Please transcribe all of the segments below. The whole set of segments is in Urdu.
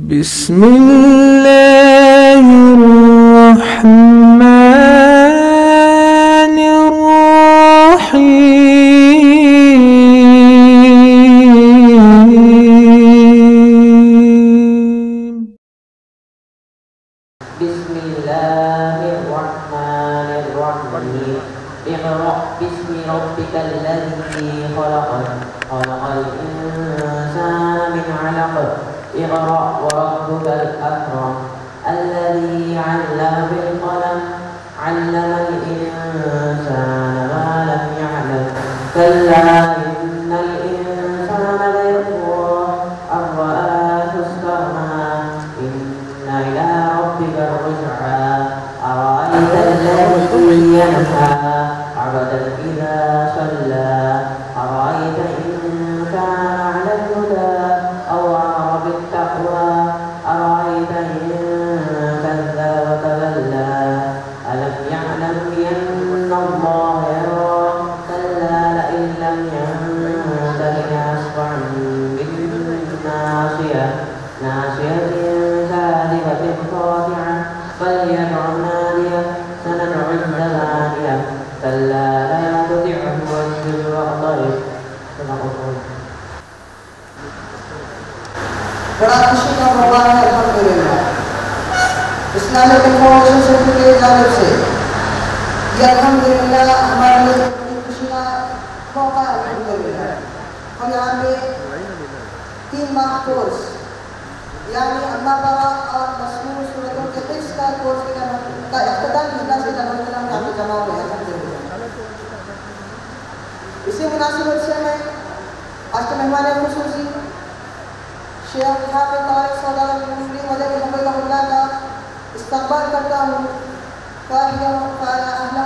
بسم الله الرحمن الرحيم. بسم الله الرحمن الرحيم. اقرأ باسم ربك الذي خلق خلق الإنسان من علق اقرأ وربك الأكرم الذي علم بالقلم علم الإنسان ما لم يعلم كلا إن الإنسان ليطغى أن رآه استغنى إن إلى ربك الرجعى أرأيت الذي ينهى عبدا إذا صلى أرأيت إن كان على الهدى أو أمر بالتقوى أرأيت إن كذب وتولى ألم يعلم بأن الله يرى كلا لئن لم ينته لنسفعا بالناصية ناصية كاذبة خاطعة فليدع ناديه سندع الزبانية كلا لا تطعه واسجد واقترب. بڑا خوشی کا موقع ہے الحمدللہ اسلامک انفارمیشن سینٹر کی جانب سے یہ الحمدللہ ہمارے لیے بڑی خوشی کا موقع ہے الحمدللہ. ہم یہاں پہ 3 ماہ کورس یعنی اللہ تعالیٰ اور مصنوع صورتوں کے حفظ کا کورس کا اختتام کرنا سے الحمدللہ ہم یہاں پہ جمع ہوئے ہیں الحمدللہ. اسی مناسبت سے میں آج کے مہمان خصوصی شیخ حافظ طارق صدر المفتی مدنی حفظہ اللہ کا استقبال کرتا ہوں اہلا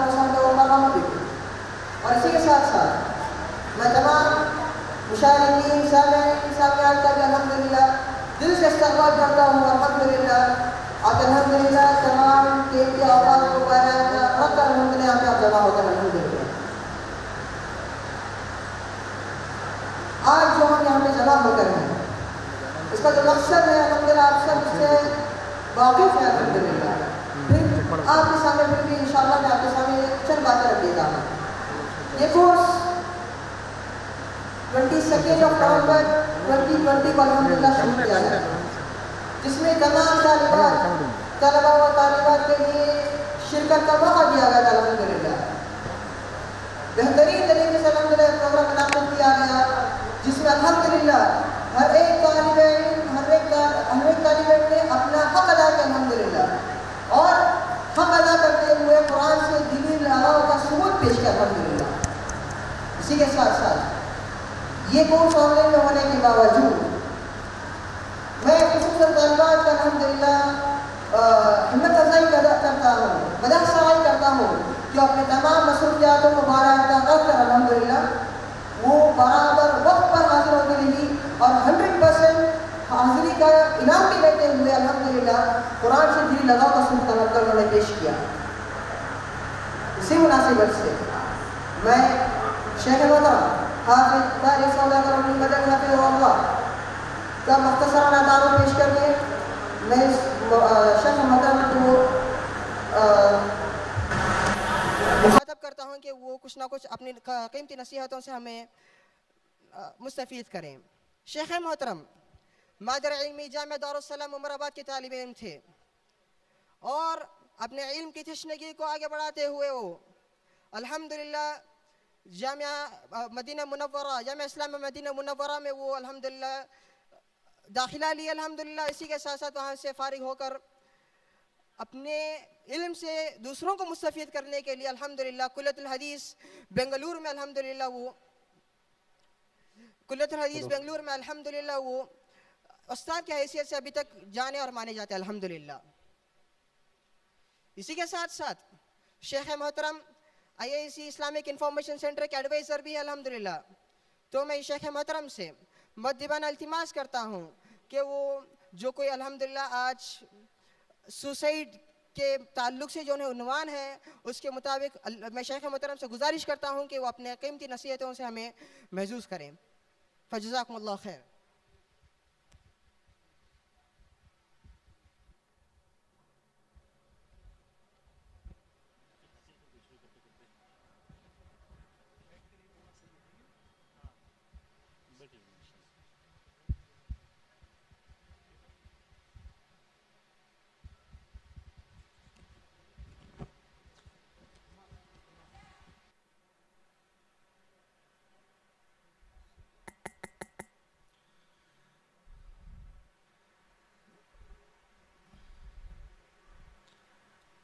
وسہلا ومرحبا بکم. اور اسی کے ساتھ ساتھ میں تمام مشاہدین سامعات کا بھی الحمدللہ دل سے استقبال کرتا ہوں الحمدللہ. اور الحمدللہ تمام قیمتی اوقات کو رکھ کر الحمدللہ یہاں پہ آپ جمع ہوتے ہیں الحمدللہ. آج جو ہم یہاں پہ جمع ہو کر ہیں اس کا جو مقصد ہے الحمدللہ آپ سب سے واقف ہے الحمدللہ. پھر آپ کے سامنے پھر بھی انشاءاللہ میں آپ کے سامنے چند باتیں رکھ دیتا ہوں. یہ کورس 22 نومبر 2020 کو الحمدللہ شروع کیا ہے جس میں تمام طلبہ و طالبات کے لیے شرکت کا موقع دیا گیا تھا الحمدللہ. بہترین طریقے سے الحمدللہ پروگرام منعقد کیا گیا جس میں الحمدللہ ہر ایک طالب علم نے اپنا حق ادا کیا الحمدللہ اور حق ادا کرتے ہوئے قرآن سے دینی لگاؤ کا ثبوت پیش کیا الحمدللہ. اسی کے ساتھ ساتھ یہ کورس آن لائن میں ہونے کے باوجود میں خصوصاً طالبات کا الحمدللہ ہمت افزائی کرتا ہوں مدح سوال کرتا ہوں کہ اپنے تمام مصروفیاتوں کو باراعمدہ رکھ کر الحمدللہ وہ برابر وقت پر حاضر ہوتے رہی اور 100% حاضری کا انعام بھی لیتے ہوئے الحمدللہ قرآن سے دلی لگاؤ کا ثبوت انہوں نے پیش کیا. اسی مناسبت سے میں شیخ محترم حافظ طارق صدر المدنی حفظہ اللہ کا مختصراً تعارف پیش کر کے میں شیخ محترم کو مخاطب کرتا ہوں کہ وہ کچھ نہ کچھ اپنی قیمتی نصیحتوں سے ہمیں مستفید کریں. شیخ محترم مادر علمی جامعہ دارالسلام عمر آباد کے طالب علم تھے اور اپنے علم کی تشنگی کو آگے بڑھاتے ہوئے وہ الحمدللہ جامعہ اسلامیہ مدینہ منورہ میں وہ الحمدللہ داخلہ لی الحمدللہ. اسی کے ساتھ ساتھ وہاں سے فارغ ہو کر اپنے علم سے دوسروں کو مستفید کرنے کے لیے الحمدللہ کلیۃ الحدیث بنگلور میں الحمدللہ وہ استاد کی حیثیت سے ابھی تک جانے اور مانے جاتے ہیں الحمدللہ. اسی کے ساتھ ساتھ شیخ محترم IIC اسلامک انفارمیشن سینٹر کے ایڈوائزر بھی ہے الحمدللہ. تو میں شیخ محترم سے مؤدبانہ التماس کرتا ہوں کہ وہ جو کوئی الحمدللہ آج سوسائڈ کے تعلق سے جو عنوان ہے اس کے مطابق میں شیخ محترم سے گزارش کرتا ہوں کہ وہ اپنے قیمتی نصیحتوں سے ہمیں محظوظ کریں. فجزاکم اللہ خیر.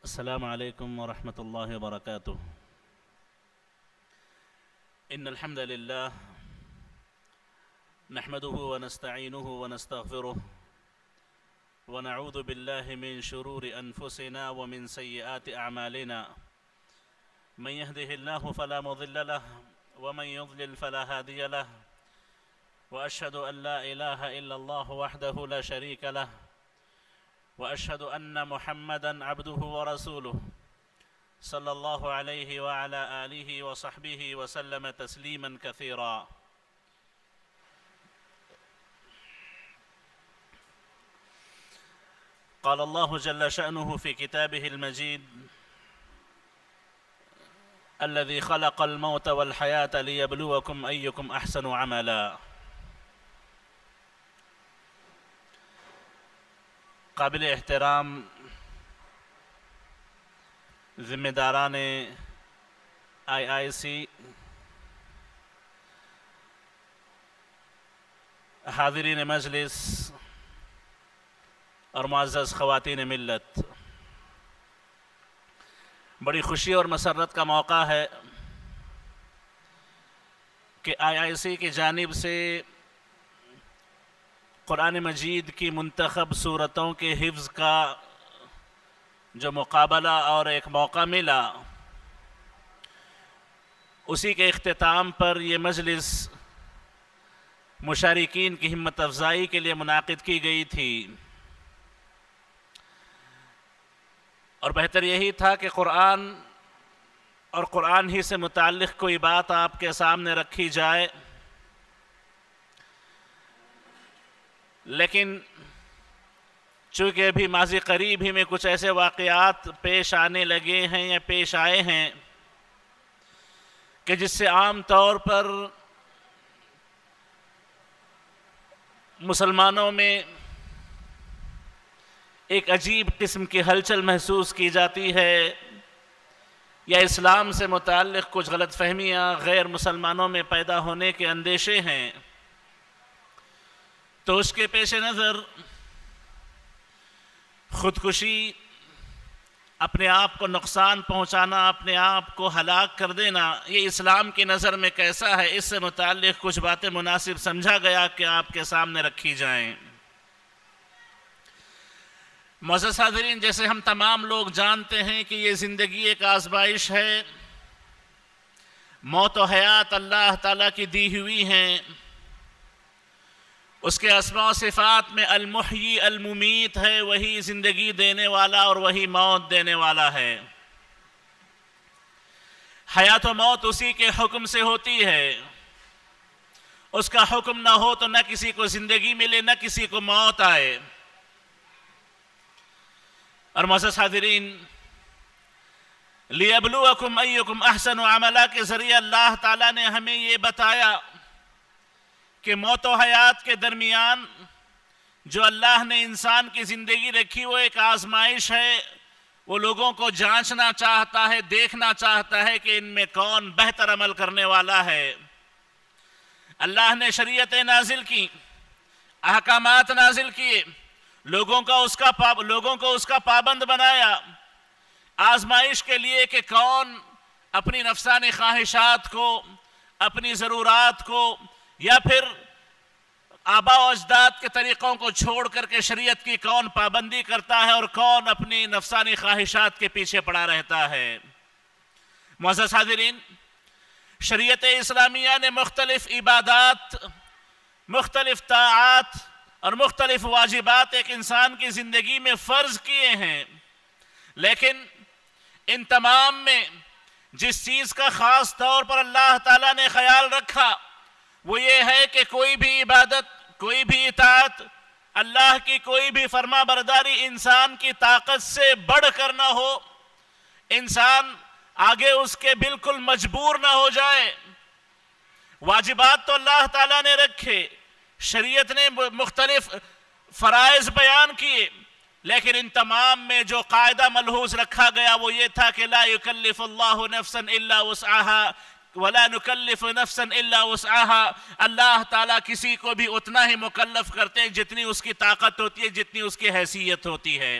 السلام عليكم ورحمة الله وبركاته. إن الحمد لله نحمده ونستعينه ونستغفره ونعوذ بالله من شرور أنفسنا ومن سيئات أعمالنا. من يهده الله فلا مضل له ومن يضلل فلا هادي له، وأشهد أن لا إله إلا الله وحده لا شريك له، وأشهد أن محمدًا عبده ورسوله صلى الله عليه وعلى آله وصحبه وسلم تسليمًا كثيرا. قال الله جل شأنه في كتابه المجيد: الذي خلق الموت والحياة ليبلوكم أيكم أحسن عملا. قابل احترام ذمہ داران IIC، حاضرین مجلس اور معزز خواتین ملت، بڑی خوشی اور مسرت کا موقع ہے کہ IIC کی جانب سے قرآن مجید کی منتخب سورتوں کے حفظ کا جو مقابلہ اور ایک موقع ملا، اسی کے اختتام پر یہ مجلس مشارکین کی ہمت افزائی کے لیے منعقد کی گئی تھی، اور بہتر یہی تھا کہ قرآن اور قرآن ہی سے متعلق کوئی بات آپ کے سامنے رکھی جائے، لیکن چونکہ ابھی ماضی قریب ہی میں کچھ ایسے واقعات پیش آنے لگے ہیں یا پیش آئے ہیں کہ جس سے عام طور پر مسلمانوں میں ایک عجیب قسم کی ہلچل محسوس کی جاتی ہے، یا اسلام سے متعلق کچھ غلط فہمیاں غیر مسلمانوں میں پیدا ہونے کے اندیشے ہیں، تو اس کے پیش نظر خودکشی، اپنے آپ کو نقصان پہنچانا، اپنے آپ کو ہلاک کر دینا، یہ اسلام کی نظر میں کیسا ہے، اس سے متعلق کچھ باتیں مناسب سمجھا گیا کہ آپ کے سامنے رکھی جائیں۔ معزز حاضرین، جیسے ہم تمام لوگ جانتے ہیں کہ یہ زندگی ایک آزمائش ہے، موت و حیات اللہ تعالیٰ کی دی ہوئی ہیں، اس کے اسماء و صفات میں المحیی الممیت ہے، وہی زندگی دینے والا اور وہی موت دینے والا ہے۔ حیات و موت اسی کے حکم سے ہوتی ہے، اس کا حکم نہ ہو تو نہ کسی کو زندگی ملے نہ کسی کو موت آئے۔ اور معزز حاضرین، لِيَبْلُوَكُمْ أَيُّكُمْ أَحْسَنُ عَمَلًا کے ذریعے اللہ تعالیٰ نے ہمیں یہ بتایا کہ موت و حیات کے درمیان جو اللہ نے انسان کی زندگی رکھی وہ ایک آزمائش ہے، وہ لوگوں کو جانچنا چاہتا ہے، دیکھنا چاہتا ہے کہ ان میں کون بہتر عمل کرنے والا ہے۔ اللہ نے شریعتیں نازل کی، احکامات نازل کیے، لوگوں کو اس کا پابند بنایا، آزمائش کے لیے کہ کون اپنی نفسانی خواہشات کو، اپنی ضرورات کو، یا پھر آباء و اجداد کے طریقوں کو چھوڑ کر کے شریعت کی کون پابندی کرتا ہے اور کون اپنی نفسانی خواہشات کے پیچھے پڑا رہتا ہے۔ معزز حاضرین، شریعت اسلامیہ نے مختلف عبادات، مختلف طاعات اور مختلف واجبات ایک انسان کی زندگی میں فرض کیے ہیں، لیکن ان تمام میں جس چیز کا خاص طور پر اللہ تعالیٰ نے خیال رکھا وہ یہ ہے کہ کوئی بھی عبادت، کوئی بھی اطاعت، اللہ کی کوئی بھی فرما برداری انسان کی طاقت سے بڑھ کر نہ ہو، انسان آگے اس کے بالکل مجبور نہ ہو جائے۔ واجبات تو اللہ تعالیٰ نے رکھے، شریعت نے مختلف فرائض بیان کیے، لیکن ان تمام میں جو قاعدہ ملحوظ رکھا گیا وہ یہ تھا کہ لا یکلف اللہ نفسا الا وسعها ولا نکلف نفسا الا وسعها، اللہ تعالیٰ کسی کو بھی اتنا ہی مکلف کرتے ہیں جتنی اس کی طاقت ہوتی ہے، جتنی اس کی حیثیت ہوتی ہے۔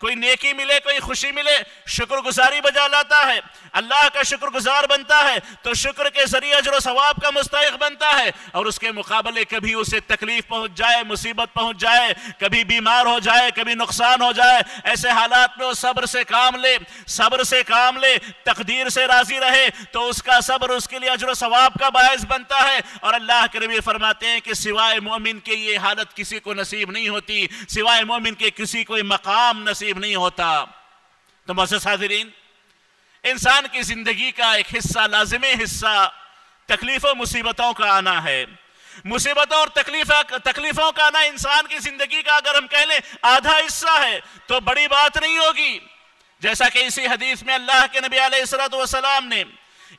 کوئی نیکی ملے، کوئی خوشی ملے، شکر گزاری بجا لاتا ہے، اللہ کا شکر گزار بنتا ہے تو شکر کے ذریعے اجر و ثواب کا مستحق بنتا ہے، اور اس کے مقابلے کبھی اسے تکلیف پہنچ جائے، مصیبت پہنچ جائے، کبھی بیمار ہو جائے، کبھی نقصان ہو جائے، ایسے حالات میں وہ صبر سے کام لے، صبر سے کام لے، تقدیر سے راضی رہے تو اس کا صبر اس کے لیے اجر و ثواب کا باعث بنتا ہے۔ اور اللہ کے نبی فرماتے ہیں کہ سوائے مومن کے یہ حالت کسی کو نصیب نہیں ہوتی، سوائے مومن کے کسی کو مقام نصیب نہیں ہوتا۔ تو معزز حاضرین، انسان کی زندگی کا ایک حصہ، لازمی حصہ تکلیف و مصیبتوں کا آنا ہے۔ مصیبتوں اور تکلیفوں کا آنا انسان کی زندگی کا اگر ہم کہہ لیں آدھا حصہ ہے تو بڑی بات نہیں ہوگی۔ جیسا کہ اسی حدیث میں اللہ کے نبی علیہ السلام نے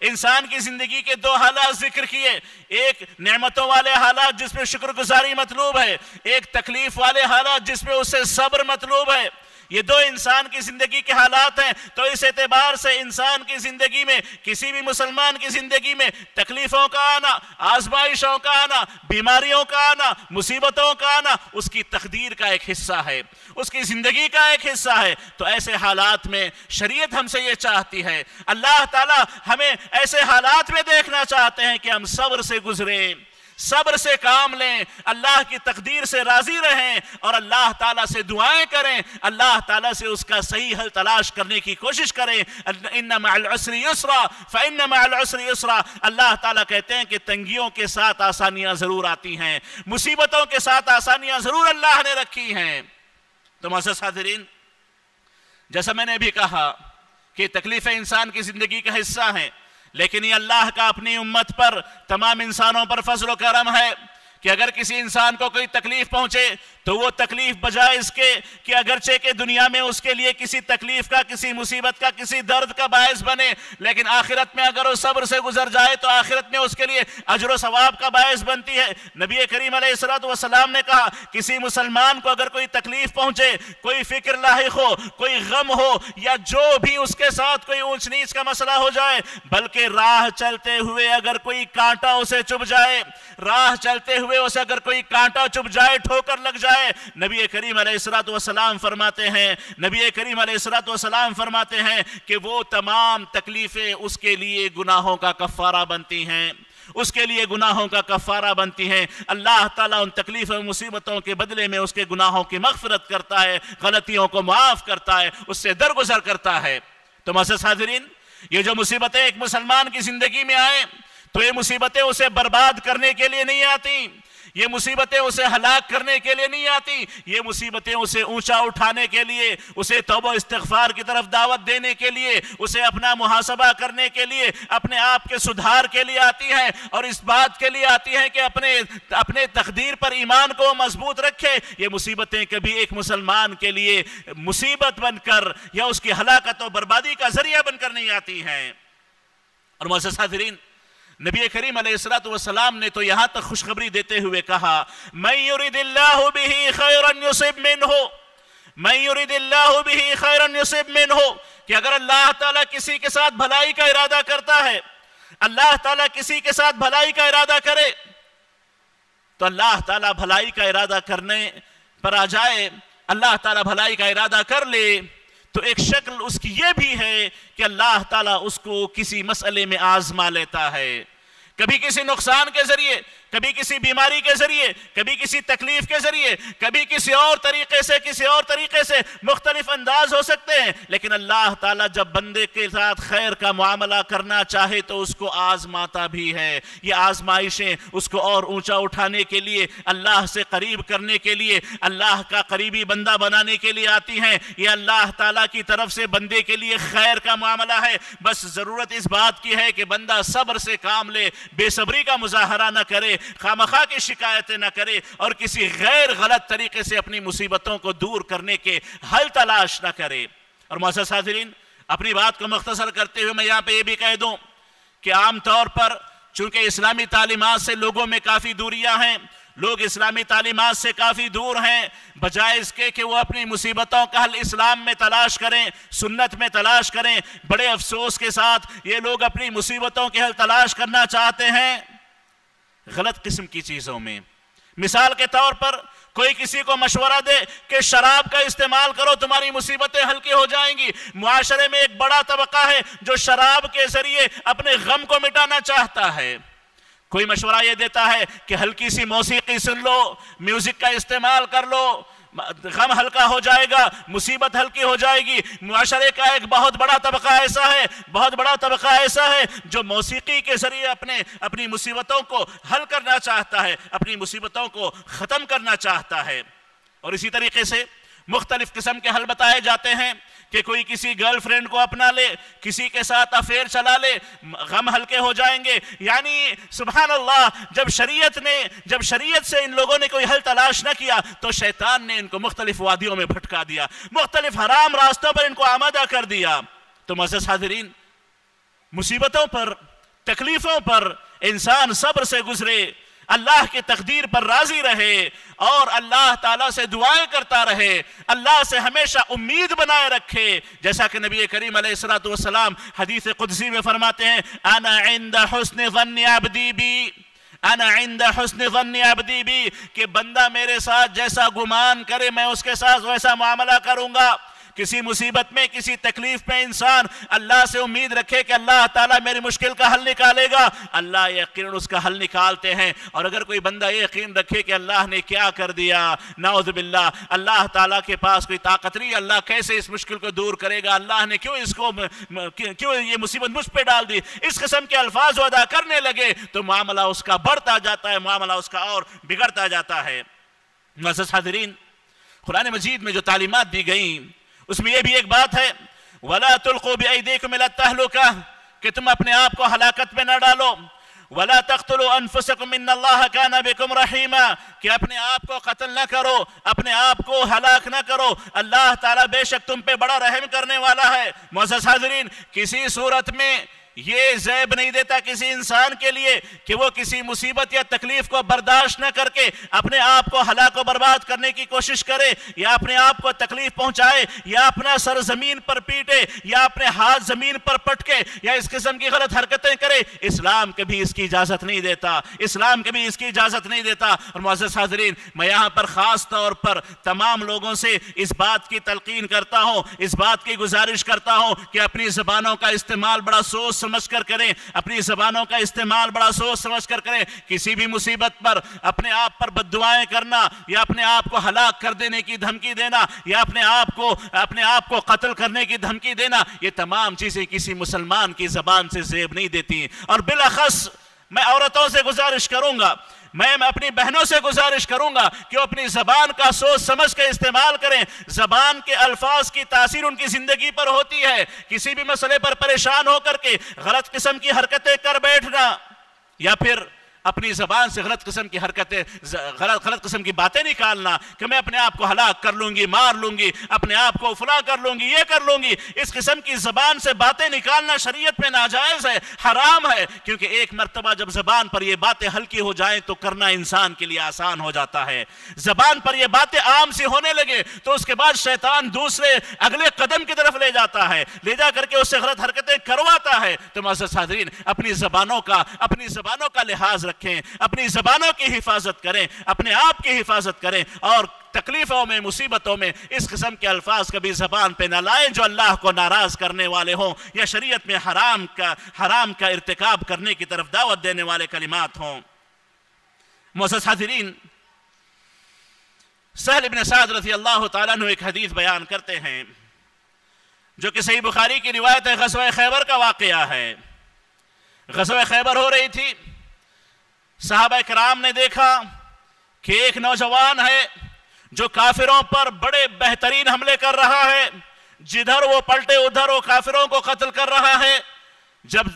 انسان کی زندگی کے دو حالات ذکر کیے، ایک نعمتوں والے حالات جس میں شکر گزاری مطلوب ہے، ایک تکلیف والے حالات جس میں اس سے صبر مطلوب ہے۔ یہ دو انسان کی زندگی کے حالات ہیں، تو اس اعتبار سے انسان کی زندگی میں، کسی بھی مسلمان کی زندگی میں تکلیفوں کا آنا، آزمائشوں کا آنا، بیماریوں کا آنا، مصیبتوں کا آنا اس کی تقدیر کا ایک حصہ ہے، اس کی زندگی کا ایک حصہ ہے۔ تو ایسے حالات میں شریعت ہم سے یہ چاہتی ہے، اللہ تعالیٰ ہمیں ایسے حالات میں دیکھنا چاہتے ہیں کہ ہم صبر سے گزریں، صبر سے کام لیں، اللہ کی تقدیر سے راضی رہیں اور اللہ تعالیٰ سے دعائیں کریں، اللہ تعالیٰ سے اس کا صحیح حل تلاش کرنے کی کوشش کریں۔ ان مع العسر یسرا فان مع العسر یسرا، اللہ تعالیٰ کہتے ہیں کہ تنگیوں کے ساتھ آسانیاں ضرور آتی ہیں، مصیبتوں کے ساتھ آسانیاں ضرور اللہ نے رکھی ہیں۔ تو معزز حاضرین، جیسا میں نے بھی کہا کہ تکلیفیں انسان کی زندگی کا حصہ ہیں، لیکن یہ اللہ کا اپنی امت پر، تمام انسانوں پر فضل و کرم ہے کہ اگر کسی انسان کو کوئی تکلیف پہنچے تو وہ تکلیف بجائے اس کے کہ اگرچہ کہ دنیا میں اس کے لیے کسی تکلیف کا، کسی مصیبت کا، کسی درد کا باعث بنے، لیکن آخرت میں اگر وہ صبر سے گزر جائے تو آخرت میں اس کے لیے اجر و ثواب کا باعث بنتی ہے۔ نبی کریم علیہ السلام نے کہا کسی مسلمان کو اگر کوئی تکلیف پہنچے، کوئی فکر لاحق ہو، کوئی غم ہو، یا جو بھی اس کے ساتھ کوئی اونچ نیچ کا مسئلہ ہو جائے، بلکہ راہ چلتے ہوئے اگر کوئی کانٹا اسے چبھ جائے، راہ چلتے ہوئے اسے اگر کوئی کانٹا چبھ جائے، ٹھوکر لگ جائے، نبی کریم علیہ السلام فرماتے ہیں، نبی کریم علیہ السلام فرماتے ہیں کہ وہ تمام تکلیفیں اس کے لیے گناہوں کا کفارہ بنتی ہیں، اس کے لیے گناہوں کا کفارہ بنتی ہیں۔ اللہ تعالیٰ ان تکلیف و مصیبتوں کے بدلے میں اس کے گناہوں کی مغفرت کرتا ہے، غلطیوں کو معاف کرتا ہے، اس سے درگزر کرتا ہے۔ تو معزز حاضرین، یہ جو مصیبتیں ایک مسلمان کی زندگی میں آئیں تو یہ مصیبتیں اسے برباد کرنے کے لیے نہیں آتی، یہ مصیبتیں اسے ہلاک کرنے کے لیے نہیں آتی، یہ مصیبتیں اسے اونچا اٹھانے کے لیے، اسے توبہ استغفار کی طرف دعوت دینے کے لیے، اسے اپنا محاسبہ کرنے کے لیے، اپنے آپ کے سدھار کے لیے آتی ہیں، اور اس بات کے لیے آتی ہیں کہ اپنے تقدیر پر ایمان کو مضبوط رکھے۔ یہ مصیبتیں کبھی ایک مسلمان کے لیے مصیبت بن کر یا اس کی ہلاکت و بربادی کا ذریعہ بن کر نہیں آتی ہیں۔ اور معزز حاضرین، نبی کریم علیہ السلام نے تو یہاں تک خوشخبری دیتے ہوئے کہا مَن يُرِدِ اللَّهُ بِهِ خَيْرًا يُصِبْ مِنْهُ مَن يُرِدِ اللَّهُ بِهِ خَيْرًا يُصِبْ مِنْهُ، کہ اگر اللہ تعالیٰ کسی کے ساتھ بھلائی کا ارادہ کرتا ہے، اللہ تعالیٰ کسی کے ساتھ بھلائی کا ارادہ کرے تو اللہ تعالیٰ بھلائی کا ارادہ کرنے پر آ جائے، اللہ تعالیٰ بھلائی کا ارادہ کر لے تو ایک شکل اس کی یہ بھی ہے کہ اللہ تعالیٰ اس کو کسی مسئلے میں آزما لیتا ہے، کبھی کسی نقصان کے ذریعے، کبھی کسی بیماری کے ذریعے، کبھی کسی تکلیف کے ذریعے، کبھی کسی اور طریقے سے مختلف انداز ہو سکتے ہیں، لیکن اللہ تعالیٰ جب بندے کے ساتھ خیر کا معاملہ کرنا چاہے تو اس کو آزماتا بھی ہے۔ یہ آزمائشیں اس کو اور اونچا اٹھانے کے لیے، اللہ سے قریب کرنے کے لیے، اللہ کا قریبی بندہ بنانے کے لیے آتی ہیں۔ یہ اللہ تعالیٰ کی طرف سے بندے کے لیے خیر کا معاملہ ہے، بس ضرورت اس بات کی ہے کہ بندہ صبر سے کام لے، بے صبری کا مظاہرہ نہ کرے، خامخواہ کی شکایتیں نہ کرے، اور کسی غیر غلط طریقے سے اپنی مصیبتوں کو دور کرنے کے حل تلاش نہ کرے۔ اور معزز حاضرین، اپنی بات کو مختصر کرتے ہوئے میں یہاں پہ یہ بھی کہہ دوں کہ عام طور پر چونکہ اسلامی تعلیمات سے لوگوں میں کافی دوریاں ہیں، لوگ اسلامی تعلیمات سے کافی دور ہیں، بجائے اس کے کہ وہ اپنی مصیبتوں کا حل اسلام میں تلاش کریں، سنت میں تلاش کریں، بڑے افسوس کے ساتھ یہ لوگ اپنی مصیبتوں کے حل تلاش کرنا چاہتے ہیں غلط قسم کی چیزوں میں، مثال کے طور پر کوئی کسی کو مشورہ دے کہ شراب کا استعمال کرو تمہاری مصیبتیں ہلکی ہو جائیں گی. معاشرے میں ایک بڑا طبقہ ہے جو شراب کے ذریعے اپنے غم کو مٹانا چاہتا ہے. کوئی مشورہ یہ دیتا ہے کہ ہلکی سی موسیقی سن لو، میوزک کا استعمال کر لو، غم ہلکا ہو جائے گا، مصیبت ہلکی ہو جائے گی. معاشرے کا ایک بہت بڑا طبقہ ایسا ہے جو موسیقی کے ذریعے اپنی مصیبتوں کو حل کرنا چاہتا ہے، اپنی مصیبتوں کو ختم کرنا چاہتا ہے. اور اسی طریقے سے مختلف قسم کے حل بتائے جاتے ہیں کہ کوئی کسی گرل فرینڈ کو اپنا لے، کسی کے ساتھ افیئر چلا لے، غم ہلکے ہو جائیں گے. یعنی سبحان اللہ، جب شریعت سے ان لوگوں نے کوئی حل تلاش نہ کیا تو شیطان نے ان کو مختلف وادیوں میں بھٹکا دیا، مختلف حرام راستوں پر ان کو آمادہ کر دیا. تو معزز حاضرین، مصیبتوں پر، تکلیفوں پر انسان صبر سے گزرے، اللہ کی تقدیر پر راضی رہے اور اللہ تعالیٰ سے دعائیں کرتا رہے، اللہ سے ہمیشہ امید بنائے رکھے. جیسا کہ نبی کریم علیہ السلام حدیث قدسی میں فرماتے ہیں، انا عند حسن ظن عبدی بی، انا عند حسن ظن عبدی بی، کہ بندہ میرے ساتھ جیسا گمان کرے میں اس کے ساتھ ویسا معاملہ کروں گا. کسی مصیبت میں، کسی تکلیف میں انسان اللہ سے امید رکھے کہ اللہ تعالیٰ میری مشکل کا حل نکالے گا، اللہ یقیناً اس کا حل نکالتے ہیں. اور اگر کوئی بندہ یہ یقین رکھے کہ اللہ نے کیا کر دیا، نعوذ باللہ، اللہ تعالیٰ کے پاس کوئی طاقت نہیں، اللہ کیسے اس مشکل کو دور کرے گا، اللہ نے کیوں یہ مصیبت مجھ پہ ڈال دی، اس قسم کے الفاظ ادا کرنے لگے تو معاملہ اس کا بڑھتا جاتا ہے، معاملہ اس کا اور بگڑتا جاتا ہے. معزز حاضرین، قرآن مجید میں جو تعلیمات دی گئیں اس میں یہ بھی ایک بات ہے، وَلَا تُلْقُوا بِأَيْدِيكُمْ إِلَى التَّهْلُكَةِ، کہ تم اپنے آپ کو ہلاکت میں نہ ڈالو. وَلَا تَقْتُلُوا أَنفُسَكُمْ إِنَّ اللَّهَ كَانَ بِكُمْ رَحِيمًا، کہ اپنے آپ کو قتل نہ کرو، اپنے آپ کو ہلاک نہ کرو، اللہ تعالیٰ بے شک تم پہ بڑا رحم کرنے والا ہے. معزز حاضرین، کسی صورت میں یہ زیب نہیں دیتا کسی انسان کے لیے کہ وہ کسی مصیبت یا تکلیف کو برداشت نہ کر کے اپنے آپ کو ہلاک و برباد کرنے کی کوشش کرے، یا اپنے آپ کو تکلیف پہنچائے، یا اپنا سر زمین پر پیٹے، یا اپنے ہاتھ زمین پر پٹکے، یا اس قسم کی غلط حرکتیں کرے. اسلام کبھی اس کی اجازت نہیں دیتا، اسلام کبھی اس کی اجازت نہیں دیتا. اور معزز حاضرین، میں یہاں پر خاص طور پر تمام لوگوں سے اس بات کی تلقین کرتا ہوں، اس بات کی گزارش کرتا ہوں کہ اپنی زبانوں کا استعمال بڑا سوچ سمجھ کر کریں، اپنی زبانوں کا استعمال بڑا سوچ سمجھ کر کریں. کسی بھی مصیبت پر اپنے آپ پر بددعائیں کرنا، یا اپنے آپ کو ہلاک کر دینے کی دھمکی دینا، یا اپنے آپ کو قتل کرنے کی دھمکی دینا، یہ تمام چیزیں کسی مسلمان کی زبان سے زیب نہیں دیتی. اور بالاخص میں عورتوں سے گزارش کروں گا، میں اپنی بہنوں سے گزارش کروں گا کہ وہ اپنی زبان کا سوچ سمجھ کے استعمال کریں. زبان کے الفاظ کی تاثیر ان کی زندگی پر ہوتی ہے. کسی بھی مسئلے پر پریشان ہو کر کے غلط قسم کی حرکتیں کر بیٹھنا، یا پھر اپنی زبان سے غلط قسم کی باتیں نکالنا کہ میں اپنے آپ کو ہلاک کر لوں گی، مار لوں گی، اپنے آپ کو فلاں کر لوں گی، یہ کر لوں گی، اس قسم کی زبان سے باتیں نکالنا شریعت میں ناجائز ہے، حرام ہے. کیونکہ ایک مرتبہ جب زبان پر یہ باتیں ہلکی ہو جائیں تو کرنا انسان کے لیے آسان ہو جاتا ہے. زبان پر یہ باتیں عام سی ہونے لگے تو اس کے بعد شیطان دوسرے اگلے قدم کی طرف لے جاتا ہے، لے جا کر کے اس سے غلط حرکتیں کرواتا ہے. تو معزز حاضرین، اپنی زبانوں کا لحاظ رکھیں، اپنی زبانوں کی حفاظت کریں، اپنے آپ کی حفاظت کریں، اور تکلیفوں میں، مصیبتوں میں اس قسم کے الفاظ کبھی زبان پہ نہ لائیں جو اللہ کو ناراض کرنے والے ہوں، یا شریعت میں حرام کا ارتکاب کرنے کی طرف دعوت دینے والے کلمات ہوں. معزز حاضرین، سہل بن سعد رضی اللہ تعالیٰ عنہ ایک حدیث بیان کرتے ہیں جو کہ صحیح بخاری کی روایت ہے. غزوہ خیبر کا واقعہ ہے. غزوہ خیبر ہو رہی تھی، صحابہ کرام نے دیکھا کہ ایک نوجوان ہے جو کافروں پر بڑے بہترین حملے کر رہا ہے، جدھر وہ پلٹے ادھر وہ کافروں کو قتل کر رہا ہے. جب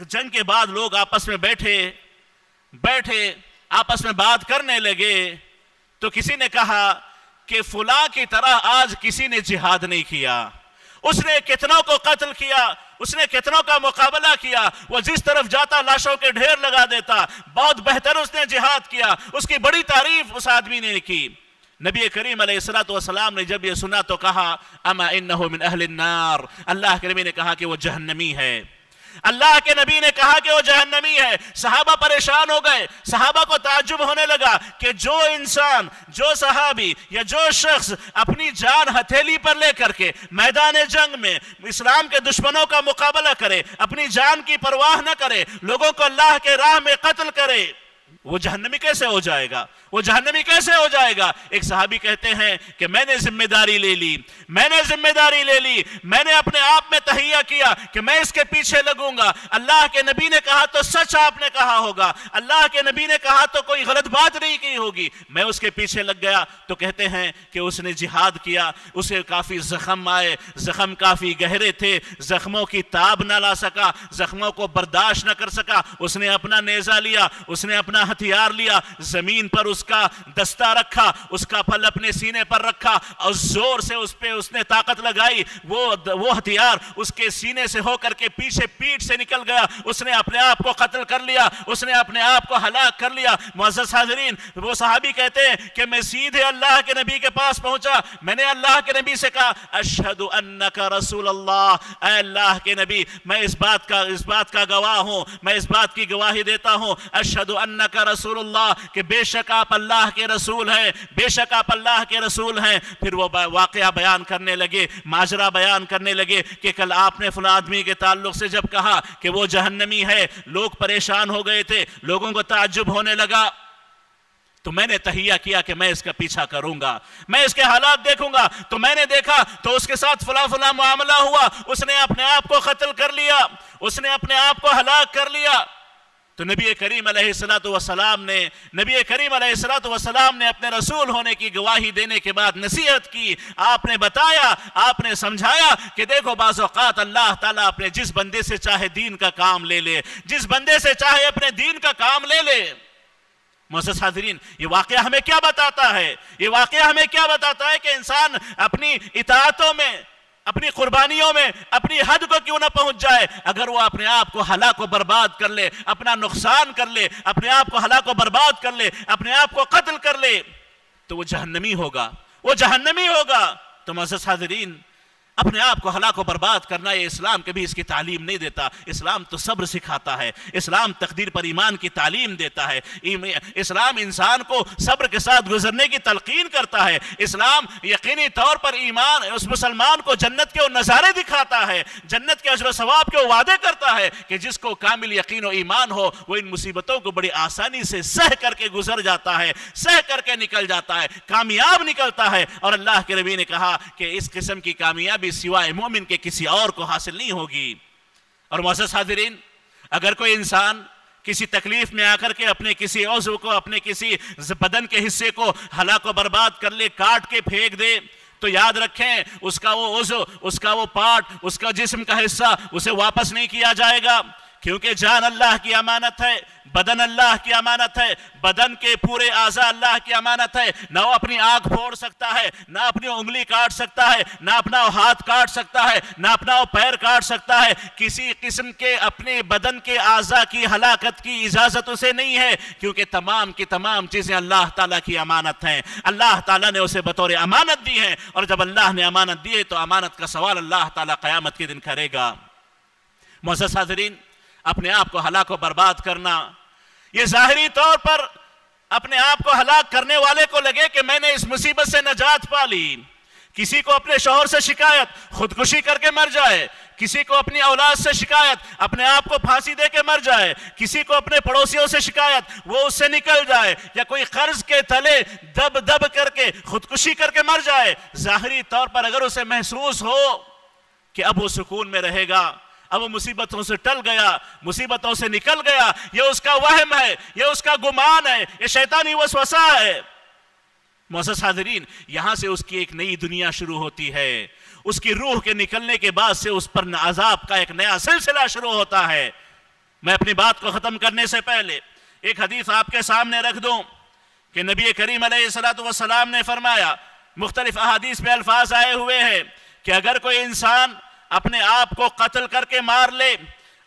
جنگ کے بعد لوگ آپس میں بیٹھے آپس میں بات کرنے لگے تو کسی نے کہا کہ فلاں کی طرح آج کسی نے جہاد نہیں کیا، اس نے کتنوں کو قتل کیا، اس نے کتنوں کا مقابلہ کیا، وہ جس طرف جاتا لاشوں کے ڈھیر لگا دیتا، بہت بہتر اس نے جہاد کیا. اس کی بڑی تعریف اس آدمی نے کی. نبی کریم علیہ السلام نے جب یہ سنا تو کہا اما انہو من اہل النار، اللہ کے نبی نے کہا کہ وہ جہنمی ہے. اللہ کے نبی نے کہا کہ وہ جہنمی ہے۔ صحابہ پریشان ہو گئے، صحابہ کو تعجب ہونے لگا کہ جو انسان، جو صحابی یا جو شخص اپنی جان ہتھیلی پر لے کر کے میدان جنگ میں اسلام کے دشمنوں کا مقابلہ کرے، اپنی جان کی پرواہ نہ کرے، لوگوں کو اللہ کے راہ میں قتل کرے، وہ جہنمی کیسے ہو جائے گا؟ وہ جہنمی کیسے ہو جائے گا؟ ایک صحابی کہتے ہیں کہ میں نے ذمہ داری لے لی، میں نے اپنے آپ میں تہیہ کیا کہ میں اس کے پیچھے لگوں گا۔ اللہ کے نبی نے کہا تو سچ آپ نے کہا ہوگا، اللہ کے نبی نے کہا تو کوئی غلط بات نہیں کی ہوگی، میں اس کے پیچھے لگ گیا۔ تو کہتے ہیں کہ اس نے جہاد کیا، اسے کافی زخم آئے، زخم کافی گہرے تھے، زخموں کی تاب نہ لا سکا، زخموں کو برداشت نہ کر سکا، اس نے اپنا نیزہ لیا، اس نے اپنا ہتھیار لیا، زمین پر اس کا دستہ رکھا، اس کا پھل اپنے سینے پر رکھا اور زور سے اس پہ اس نے طاقت لگائی، وہ ہتھیار اس کے سینے سے ہو کر کے پیچھے پیٹھ سے نکل گیا، اس نے اپنے آپ کو قتل کر لیا، اس نے اپنے آپ کو ہلاک کر لیا۔ معزز حاضرین، وہ صحابی کہتے ہیں کہ میں سیدھے اللہ کے نبی کے پاس پہنچا، میں نے اللہ کے نبی سے کہا اشہد انک رسول اللہ، اے اللہ کے نبی میں اس بات کا گواہ ہوں، میں اس بات کی گواہی دیتا ہوں، اشہد انک رسول اللہ، کہ بے شک آپ اللہ کے رسول ہیں، بے شک آپ اللہ کے رسول ہیں۔ پھر وہ واقعہ بیان کرنے لگے، ماجرا بیان کرنے لگے کہ کل آپ نے فلاں آدمی کے تعلق سے جب کہا کہ وہ جہنمی ہے، لوگ پریشان ہو گئے تھے، لوگوں کو تعجب ہونے لگا، تو میں نے تہیہ کیا کہ میں اس کا پیچھا کروں گا، میں اس کے حالات دیکھوں گا۔ تو میں نے دیکھا تو اس کے ساتھ فلاں معاملہ ہوا، اس نے اپنے آپ کو قتل کر لیا، اس نے اپنے آپ کو ہلاک کر لیا۔ تو نبی کریم علیہ السلام نے اپنے رسول ہونے کی گواہی دینے کے بعد نصیحت کی، آپ نے بتایا، آپ نے سمجھایا کہ دیکھو بعض اوقات اللہ تعالیٰ اپنے جس بندے سے چاہے دین کا کام لے لے، جس بندے سے چاہے اپنے دین کا کام لے لے۔ معزز حاضرین، یہ واقعہ ہمیں کیا بتاتا ہے؟ یہ واقعہ ہمیں کیا بتاتا ہے کہ انسان اپنی اطاعتوں میں، اپنی قربانیوں میں اپنی حد کو کیوں نہ پہنچ جائے، اگر وہ اپنے آپ کو ہلاک و برباد کر لے، اپنا نقصان کر لے، اپنے آپ کو ہلاک و برباد کر لے، اپنے آپ کو قتل کر لے، تو وہ جہنمی ہوگا، وہ جہنمی ہوگا۔ تو معزز حاضرین، اپنے آپ کو ہلاک و برباد کرنا، یہ اسلام کبھی اس کی تعلیم نہیں دیتا۔ اسلام تو صبر سکھاتا ہے، اسلام تقدیر پر ایمان کی تعلیم دیتا ہے، اسلام انسان کو صبر کے ساتھ گزرنے کی تلقین کرتا ہے، اسلام یقینی طور پر ایمان اس مسلمان کو جنت کے وہ نظارے دکھاتا ہے، جنت کے اجر و ثواب کے وعدے کرتا ہے کہ جس کو کامل یقین و ایمان ہو وہ ان مصیبتوں کو بڑی آسانی سے سہ کر کے گزر جاتا ہے، سہ کر کے نکل جاتا ہے، کامیاب نکلتا ہے۔ اور اللہ کے نبی نے کہا کہ اس قسم کی کامیابی سوائے مومن کے کسی اور کو حاصل نہیں ہوگی۔ اور معزز حاضرین، اگر کوئی انسان کسی تکلیف میں آ کر کے اپنے کسی عضو کو، اپنے کسی بدن کے حصے کو ہلاک و برباد کر لے، کاٹ کے پھینک دے، تو یاد رکھیں اس کا وہ عضو، اس کا وہ پارٹ، اس کا جسم کا حصہ اسے واپس نہیں کیا جائے گا، کیونکہ جان اللہ کی امانت ہے، بدن اللہ کی امانت ہے، بدن کے پورے اعضاء اللہ کی امانت ہے۔ نہ وہ اپنی آنکھ پھوڑ سکتا ہے، نہ اپنی انگلی کاٹ سکتا ہے، نہ اپنا ہاتھ کاٹ سکتا ہے، نہ اپنا پیر کاٹ سکتا ہے۔ کسی قسم کے اپنے بدن کے اعضاء کی ہلاکت کی اجازت اسے نہیں ہے، کیونکہ تمام کی تمام چیزیں اللہ تعالیٰ کی امانت ہیں، اللہ تعالیٰ نے اسے بطور امانت دی ہیں، اور جب اللہ نے امانت دی ہے تو امانت کا سوال اللہ تعالیٰ قیامت کے دن کرے گا۔ معزز حاضرین، اپنے آپ کو ہلاک و برباد کرنا، یہ ظاہری طور پر اپنے آپ کو ہلاک کرنے والے کو لگے کہ میں نے اس مصیبت سے نجات پا لی۔ کسی کو اپنے شوہر سے شکایت، خودکشی کر کے مر جائے، کسی کو اپنی اولاد سے شکایت، اپنے آپ کو پھانسی دے کے مر جائے، کسی کو اپنے پڑوسیوں سے شکایت، وہ اس سے نکل جائے، یا کوئی قرض کے تلے دب کر کے خودکشی کر کے مر جائے۔ ظاہری طور پر اگر اسے محسوس ہو کہ اب وہ سکون میں رہے گا، اب وہ مصیبتوں سے ٹل گیا، مصیبتوں سے نکل گیا، یہ اس کا وہم ہے، یہ اس کا گمان ہے، یہ شیطانی وسوسہ ہے۔ معزز حاضرین، یہاں سے اس کی ایک نئی دنیا شروع ہوتی ہے، اس کی روح کے نکلنے کے بعد سے اس پر عذاب کا ایک نیا سلسلہ شروع ہوتا ہے۔ میں اپنی بات کو ختم کرنے سے پہلے ایک حدیث آپ کے سامنے رکھ دوں کہ نبی کریم علیہ السلام نے فرمایا، مختلف احادیث میں الفاظ آئے ہوئے ہیں کہ اگر کوئی انسان اپنے آپ کو قتل کر کے مار لے،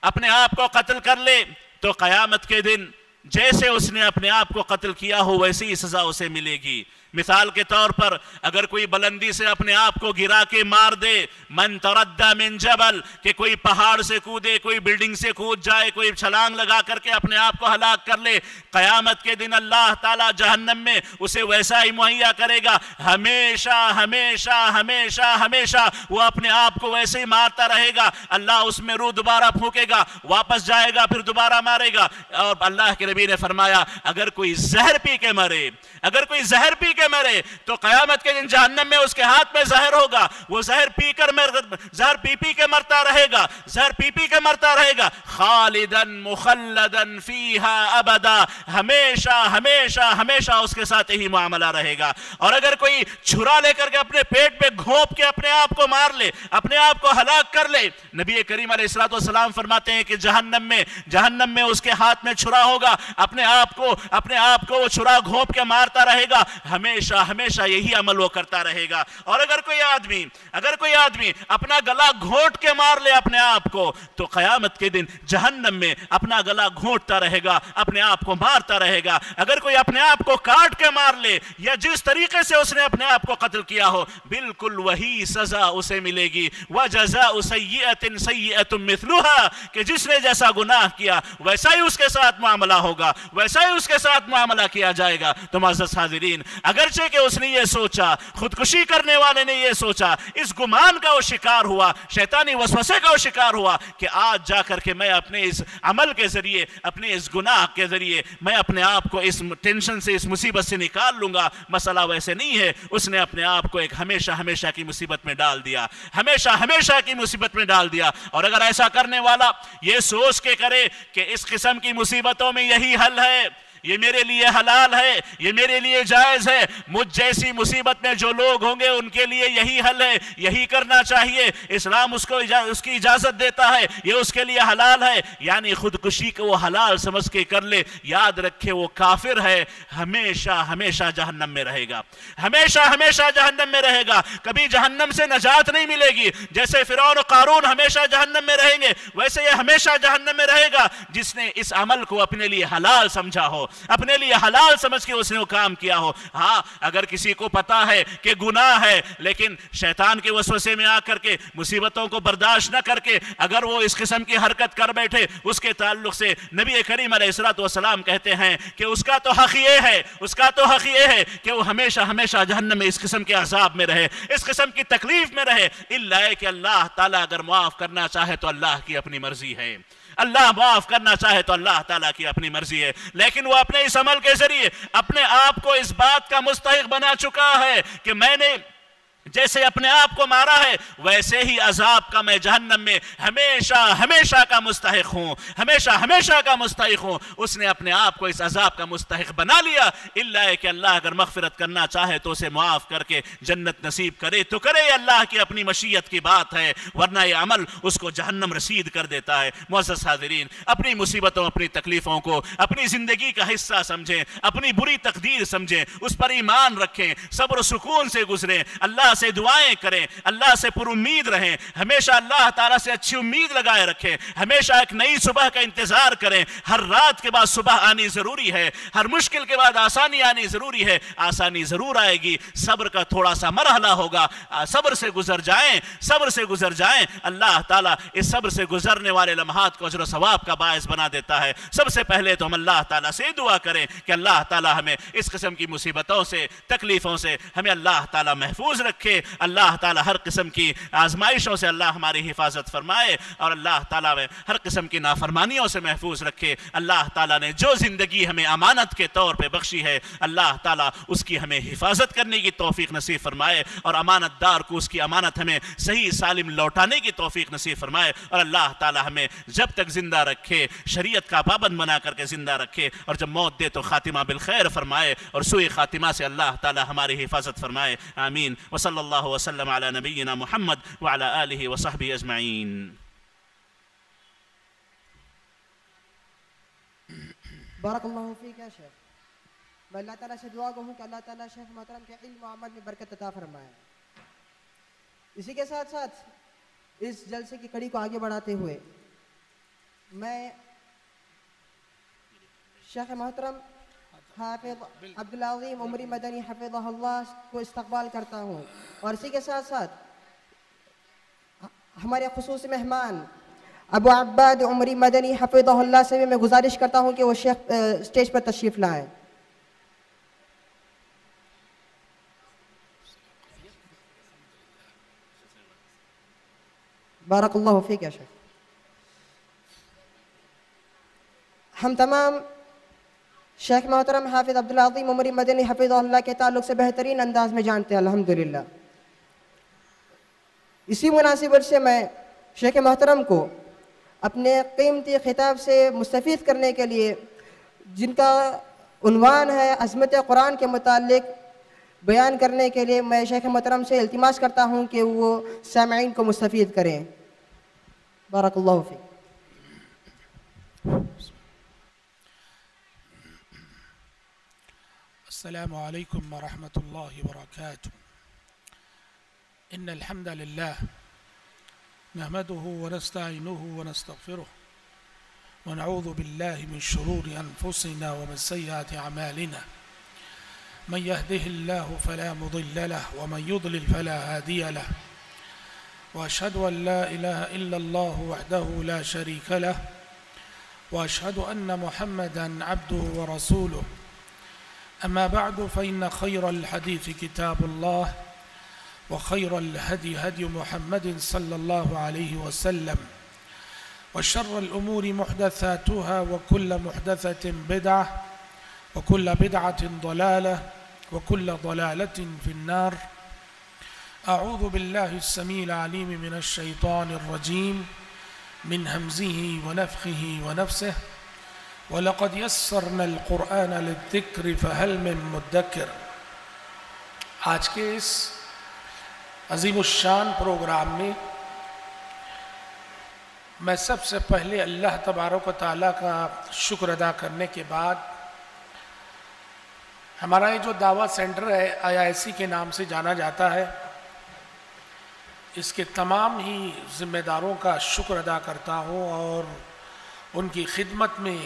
اپنے آپ کو قتل کر لے، تو قیامت کے دن جیسے اس نے اپنے آپ کو قتل کیا ہو ویسی ہی سزا اسے ملے گی۔ مثال کے طور پر اگر کوئی بلندی سے اپنے آپ کو گرا کے مار دے، من تردى من جبل، کہ کوئی پہاڑ سے کودے، کوئی بلڈنگ سے کود جائے، کوئی چھلانگ لگا کر کے اپنے آپ کو ہلاک کر لے، قیامت کے دن اللہ تعالیٰ جہنم میں اسے ویسا ہی مہیا کرے گا، ہمیشہ ہمیشہ ہمیشہ ہمیشہ وہ اپنے آپ کو ویسے ہی مارتا رہے گا۔ اللہ اس میں روح دوبارہ پھونکے گا، واپس جائے گا، پھر دوبارہ مارے گا۔ اور اللہ کے نبی نے فرمایا اگر کوئی زہر پی کے مرے، اگر کوئی زہر پی کے مرے تو قیامت کے دن جہنم میں اس کے ہاتھ میں زہر ہوگا، وہ زہر پی کے مرتا رہے گا، زہر پی کے مرتا رہے گا، خالدن مخلدن فیہا ابدا، ہمیشہ ہمیشہ ہمیشہ اس کے ساتھ ہی معاملہ رہے گا۔ اور اگر کوئی چھرا لے کر کے اپنے پیٹ پہ گھونپ کے اپنے آپ کو مار لے، اپنے آپ کو ہلاک کر لے، نبی کریم علیہ السلام فرماتے ہیں کہ جہنم میں اس کے ہاتھ میں چھرا ہوگا، اپنے آپ کو وہ چھرا گھونپ کے مارتا رہے گا، ہمیشہ ہمیشہ یہی عمل وہ کرتا رہے گا۔ اور اگر کوئی آدمی اپنا گلا گھونٹ کے مار لے اپنے آپ کو، تو قیامت کے دن جہنم میں اپنا گلا گھونٹتا رہے گا، اپنے آپ کو مارتا رہے گا۔ اگر کوئی اپنے آپ کو کاٹ کے مار لے یا جس طریقے سے اس نے اپنے آپ کو قتل کیا ہو، بالکل وہی سزا اسے ملے گی۔ وَجَزَاءُ سَيِّئَةٍ سَيِّئَةٌ مِثْلُهَا، کہ جس نے جیسا گناہ کیا ویسا ہی اس کے ساتھ معاملہ ہوگا، ویسا ہی اس کے ساتھ معاملہ کیا جائے گا۔ تو معزز حاضرین، اگرچہ کہ اس نے یہ سوچا، خودکشی کرنے والے نے یہ سوچا، اس گمان کا وہ شکار ہوا، شیطانی وسوسے کا وہ شکار ہوا کہ آج جا کر کے میں اپنے اس عمل کے ذریعے، اپنے اس گناہ کے ذریعے میں اپنے آپ کو اس ٹینشن سے، اس مصیبت سے نکال لوں گا۔ مسئلہ ویسے نہیں ہے، اس نے اپنے آپ کو ایک ہمیشہ ہمیشہ کی مصیبت میں ڈال دیا، ہمیشہ ہمیشہ کی مصیبت میں ڈال دیا۔ اور اگر ایسا کرنے والا یہ سوچ کے کرے کہ اس قسم کی مصیبتوں میں یہی حل ہے، یہ میرے لیے حلال ہے، یہ میرے لیے جائز ہے، مجھ جیسی مصیبت میں جو لوگ ہوں گے ان کے لیے یہی حل ہے، یہی کرنا چاہیے، اسلام اس کی اجازت دیتا ہے، یہ اس کے لیے حلال ہے، یعنی خودکشی کو وہ حلال سمجھ کے کر لے، یاد رکھے وہ کافر ہے، ہمیشہ ہمیشہ جہنم میں رہے گا، ہمیشہ ہمیشہ جہنم میں رہے گا، کبھی جہنم سے نجات نہیں ملے گی۔ جیسے فرعون و قارون ہمیشہ جہنم میں رہیں گے، ویسے یہ ہمیشہ جہنم میں رہے گا جس نے اس عمل کو اپنے لیے حلال سمجھا ہو، اپنے لیے حلال سمجھ کے اس نے وہ کام کیا ہو۔ ہاں، اگر کسی کو پتا ہے کہ گناہ ہے لیکن شیطان کے وسوسے میں آ کر کے، مصیبتوں کو برداشت نہ کر کے اگر وہ اس قسم کی حرکت کر بیٹھے، اس کے تعلق سے نبی کریم علیہ السلام کہتے ہیں کہ اس کا تو حق یہ ہے کہ وہ ہمیشہ ہمیشہ جہنم میں اس قسم کے عذاب میں رہے، اس قسم کی تکلیف میں رہے، الا کہ اللہ تعالیٰ اگر معاف کرنا چاہے تو اللہ کی اپنی مرضی ہے، اللہ معاف کرنا چاہے تو اللہ تعالیٰ کی اپنی مرضی ہے، لیکن وہ اپنے اس عمل کے ذریعے اپنے آپ کو اس بات کا مستحق بنا چکا ہے کہ میں نے جیسے اپنے آپ کو مارا ہے ویسے ہی عذاب کا میں جہنم میں ہمیشہ ہمیشہ کا مستحق ہوں، ہمیشہ ہمیشہ کا مستحق ہوں۔ اس نے اپنے آپ کو اس عذاب کا مستحق بنا لیا، الا کہ اللہ اگر مغفرت کرنا چاہے تو اسے معاف کر کے جنت نصیب کرے تو کرے، اللہ کی اپنی مشیت کی بات ہے، ورنہ یہ عمل اس کو جہنم رسید کر دیتا ہے۔ معزز حاضرین، اپنی مصیبتوں، اپنی تکلیفوں کو اپنی زندگی کا حصہ سمجھیں، اپنی بری تقدیر سمجھیں، اس پر ایمان رکھیں، صبر و سکون سے گزریں، اللہ سے دعائیں کریں، اللہ سے پر امید رہیں، ہمیشہ اللہ تعالیٰ سے اچھی امید لگائے رکھیں، ہمیشہ ایک نئی صبح کا انتظار کریں، ہر رات کے بعد صبح آنی ضروری ہے، ہر مشکل کے بعد آسانی آنی ضروری ہے، آسانی ضرور آئے گی، صبر کا تھوڑا سا مرحلہ ہوگا، صبر سے گزر جائیں، اللہ تعالیٰ اس صبر سے گزرنے والے لمحات کو اجر و ثواب کا باعث بنا دیتا ہے۔ سب سے پہلے تو ہم اللہ تعالیٰ سے دعا کریں کہ اللہ تعالیٰ ہمیں اس قسم کی مصیبتوں سے، تکلیفوں سے ہمیں اللہ تعالیٰ محفوظ رکھے، اللہ تعالیٰ ہر قسم کی آزمائشوں سے اللہ ہماری حفاظت فرمائے، اور اللہ تعالیٰ میں ہر قسم کی نافرمانیوں سے محفوظ رکھے۔ اللہ تعالیٰ نے جو زندگی ہمیں امانت کے طور پہ بخشی ہے، اللہ تعالیٰ اس کی ہمیں حفاظت کرنے کی توفیق نصیب فرمائے، اور امانت دار کو اس کی امانت ہمیں صحیح سالم لوٹانے کی توفیق نصیب فرمائے، اور اللہ تعالیٰ ہمیں جب تک زندہ رکھے، شریعت کا پابند بنا کر کے زندہ رکھے، اور جب موت دے تو خاتمہ بالخیر فرمائے، اور سوء خاتمہ سے اللہ تعالیٰ ہماری حفاظت فرمائے، آمین۔ وصلی اللہ وسلم علی نبینا محمد وعلی آلہ وصحبہ اجمعین۔ بارک اللہ فیک یا شیخ۔ میں اللہ تعالیٰ سے دعا ہوں کہ اللہ تعالیٰ شیخ محترم کے علم و عمل میں برکت عطا فرمائے۔ اسی کے ساتھ ساتھ اس جلسے کی کڑی کو آگے بڑھاتے ہوئے میں شیخ محترم حافظ عبدالعظیم عمری مدنی حفظہ اللہ کو استقبال کرتا ہوں، اور اسی کے ساتھ ساتھ ہمارے خصوصی مہمان ابو عباد عمری مدنی حفظہ اللہ سے بھی میں گزارش کرتا ہوں کہ وہ شیخ اسٹیج پر تشریف لائیں۔ بارک اللہ فیک یا شیخ۔ ہم تمام شیخ محترم حافظ عبدالعظیم عمری مدنی حفظہ اللہ کے تعلق سے بہترین انداز میں جانتے ہیں الحمدللہ۔ اسی مناسبت سے میں شیخ محترم کو اپنے قیمتی خطاب سے مستفید کرنے کے لیے، جن کا عنوان ہے عظمت قرآن کے متعلق بیان کرنے کے لیے، میں شیخ محترم سے التماس کرتا ہوں کہ وہ سامعین کو مستفید کریں۔ بارک اللہ فیک۔ السلام علیکم ورحمۃ اللہ وبرکاتہ۔ ان الحمد للہ نحمده ونستعینه ونستغفره ونعوذ بالله من شرور انفسنا ومن سیئات اعمالنا، من يهده الله فلا مضل له ومن يضلل فلا هادي له، واشهد ان لا اله الا الله وحده لا شريك له، واشهد ان محمدا عبده ورسوله، اما بعد فان خير الحديث كتاب الله، وخير الهدي هدي محمد صلى الله عليه وسلم، وشر الامور محدثاتها وكل محدثة بدعة، وكل بدعة ضلالة، وكل ضلالة في النار۔ اعوذ بالله السميع العليم من الشيطان الرجيم من همزه ونفخه ونفسه، وَلَقَدْ يَسَّرْنَا الْقُرْآنَ لِلذِّكْرِ فَهَلْ مِن مُدَّكِرٍ۔ آج کے اس عظیم الشان پروگرام میں میں سب سے پہلے اللہ تبارک و تعالیٰ کا شکر ادا کرنے کے بعد، ہمارا یہ جو دعویٰ سینٹر ہے IISc کے نام سے جانا جاتا ہے، اس کے تمام ہی ذمہ داروں کا شکر ادا کرتا ہوں اور ان کی خدمت میں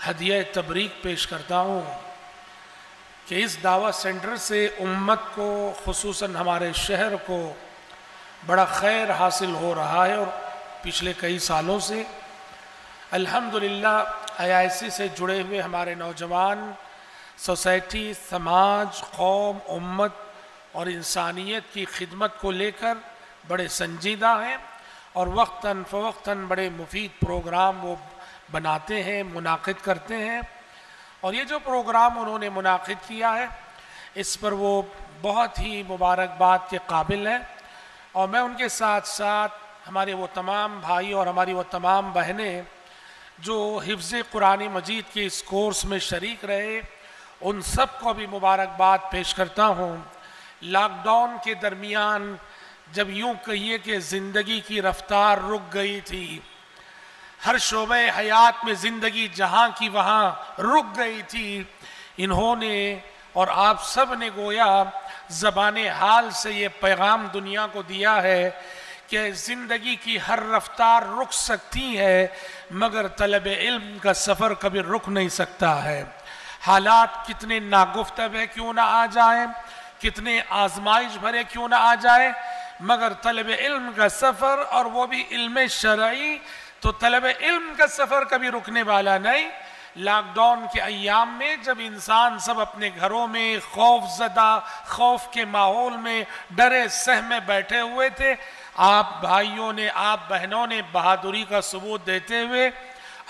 ہدیہ تبریک پیش کرتا ہوں کہ اس دعویٰ سینٹر سے امت کو، خصوصاً ہمارے شہر کو بڑا خیر حاصل ہو رہا ہے، اور پچھلے کئی سالوں سے الحمدللہ IISc سے جڑے ہوئے ہمارے نوجوان سوسائٹی، سماج، قوم، امت اور انسانیت کی خدمت کو لے کر بڑے سنجیدہ ہیں، اور وقتاً فوقتاً بڑے مفید پروگرام وہ بناتے ہیں، منعقد کرتے ہیں۔ اور یہ جو پروگرام انہوں نے منعقد کیا ہے، اس پر وہ بہت ہی مبارکباد کے قابل ہیں، اور میں ان کے ساتھ ساتھ ہمارے وہ تمام بھائی اور ہماری وہ تمام بہنیں جو حفظ قرآن مجید کے اس کورس میں شریک رہے، ان سب کو بھی مبارکباد پیش کرتا ہوں۔ لاک ڈاؤن کے درمیان جب یوں کہیے کہ زندگی کی رفتار رک گئی تھی، ہر شعبہ حیات میں زندگی جہاں کی وہاں رک گئی تھی، انہوں نے اور آپ سب نے گویا زبان حال سے یہ پیغام دنیا کو دیا ہے کہ زندگی کی ہر رفتار رک سکتی ہے، مگر طلب علم کا سفر کبھی رک نہیں سکتا ہے۔ حالات کتنے ناگفتہ کیوں نہ آ جائیں، کتنے آزمائش بھرے کیوں نہ آ جائیں، مگر طلب علم کا سفر، اور وہ بھی علم شرعی، تو طلب علم کا سفر کبھی رکنے والا نہیں۔ لاک ڈاؤن کے ایام میں جب انسان سب اپنے گھروں میں خوف زدہ، خوف کے ماحول میں ڈرے سہمے بیٹھے ہوئے تھے، آپ بھائیوں نے، آپ بہنوں نے بہادری کا ثبوت دیتے ہوئے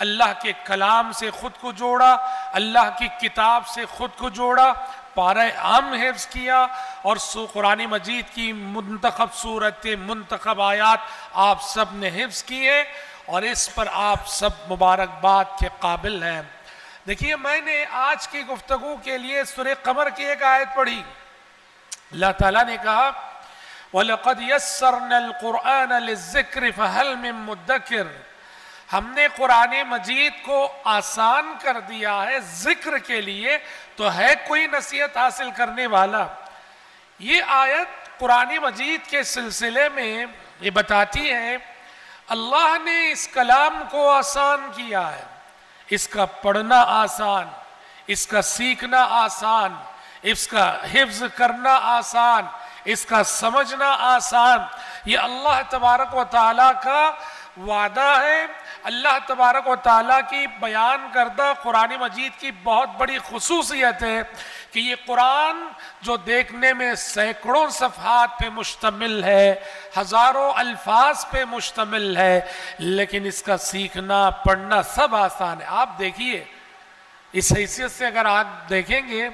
اللہ کے کلام سے خود کو جوڑا، اللہ کی کتاب سے خود کو جوڑا، پارہ عام حفظ کیا، اور قرآن مجید کی منتخب صورت، منتخب آیات آپ سب نے حفظ کیے، اور اس پر آپ سب مبارکباد کے قابل ہیں۔ دیکھیے، میں نے آج کی گفتگو کے لیے سورہ قمر کی ایک آیت پڑھی۔ اللہ تعالیٰ نے کہا وَلَقَدْ يَسَّرْنَا الْقُرْآنَ لِلذِّكْرِ فَهَلْ مِن مُدَّكِرٍ۔ ہم نے قرآن مجید کو آسان کر دیا ہے ذکر کے لیے، تو ہے کوئی نصیحت حاصل کرنے والا؟ یہ آیت قرآن مجید کے سلسلے میں یہ بتاتی ہے اللہ نے اس کلام کو آسان کیا ہے، اس کا پڑھنا آسان، اس کا سیکھنا آسان، اس کا حفظ کرنا آسان، اس کا سمجھنا آسان. یہ اللہ تبارک و تعالیٰ کا وعدہ ہے. اللہ تبارک و تعالیٰ کی بیان کردہ قرآن مجید کی بہت بڑی خصوصیت ہے کہ یہ قرآن جو دیکھنے میں سینکڑوں صفحات پہ مشتمل ہے، ہزاروں الفاظ پہ مشتمل ہے، لیکن اس کا سیکھنا پڑھنا سب آسان ہے. آپ دیکھیے، اس حیثیت سے اگر آپ دیکھیں گے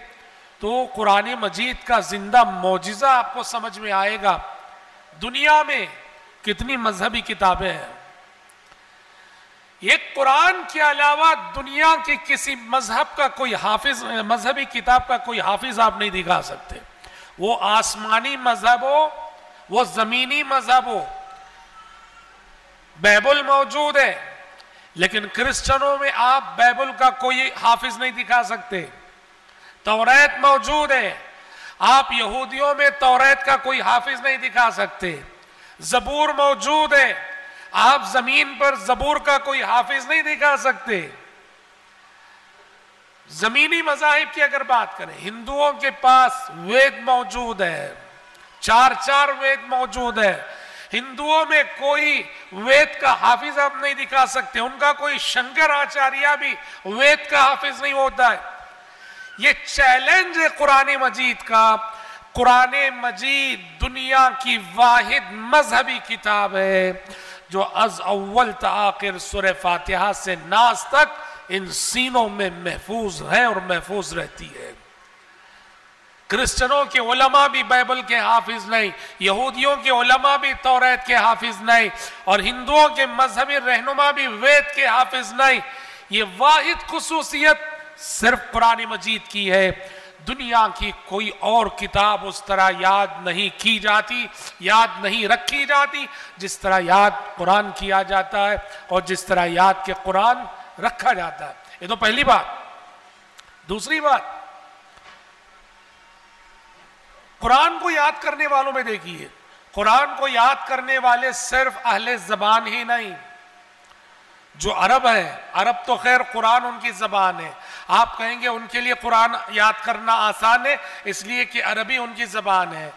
تو قرآن مجید کا زندہ معجزہ آپ کو سمجھ میں آئے گا. دنیا میں کتنی مذہبی کتابیں ہیں، یہ قرآن کے علاوہ دنیا کے کسی مذہب کا کوئی حافظ، مذہبی کتاب کا کوئی حافظ آپ نہیں دکھا سکتے. وہ آسمانی مذہب ہو، وہ زمینی مذہب ہو. بائبل موجود ہے، لیکن کرسچنوں میں آپ بائبل کا کوئی حافظ نہیں دکھا سکتے. توریت موجود ہے، آپ یہودیوں میں توریت کا کوئی حافظ نہیں دکھا سکتے. زبور موجود ہے، آپ زمین پر زبور کا کوئی حافظ نہیں دکھا سکتے. زمینی مذاہب کی اگر بات کریں، ہندوؤں کے پاس وید موجود ہے، چار وید موجود ہے. ہندوؤں میں کوئی وید کا حافظ آپ نہیں دکھا سکتے. ان کا کوئی شنکر آچاریہ بھی وید کا حافظ نہیں ہوتا ہے. یہ چیلنج ہے قرآن مجید کا. قرآن مجید دنیا کی واحد مذہبی کتاب ہے جو از اول تا آخر سورہ فاتحہ سے ناس تک ان سینوں میں محفوظ ہے اور محفوظ رہتی ہے. کرسچنوں کے علماء بھی بائبل کے حافظ نہیں، یہودیوں کے علماء بھی توریت کے حافظ نہیں، اور ہندوؤں کے مذہبی رہنما بھی وید کے حافظ نہیں. یہ واحد خصوصیت صرف قرآن مجید کی ہے. دنیا کی کوئی اور کتاب اس طرح یاد نہیں کی جاتی، یاد نہیں رکھی جاتی جس طرح یاد قرآن کیا جاتا ہے اور جس طرح یاد کے قرآن رکھا جاتا ہے. یہ تو پہلی بات. دوسری بات، قرآن کو یاد کرنے والوں میں دیکھیے، قرآن کو یاد کرنے والے صرف اہل زبان ہی نہیں. جو عرب ہیں، عرب تو خیر قرآن ان کی زبان ہے، آپ کہیں گے ان کے لیے قرآن یاد کرنا آسان ہے اس لیے کہ عربی ان کی زبان ہے.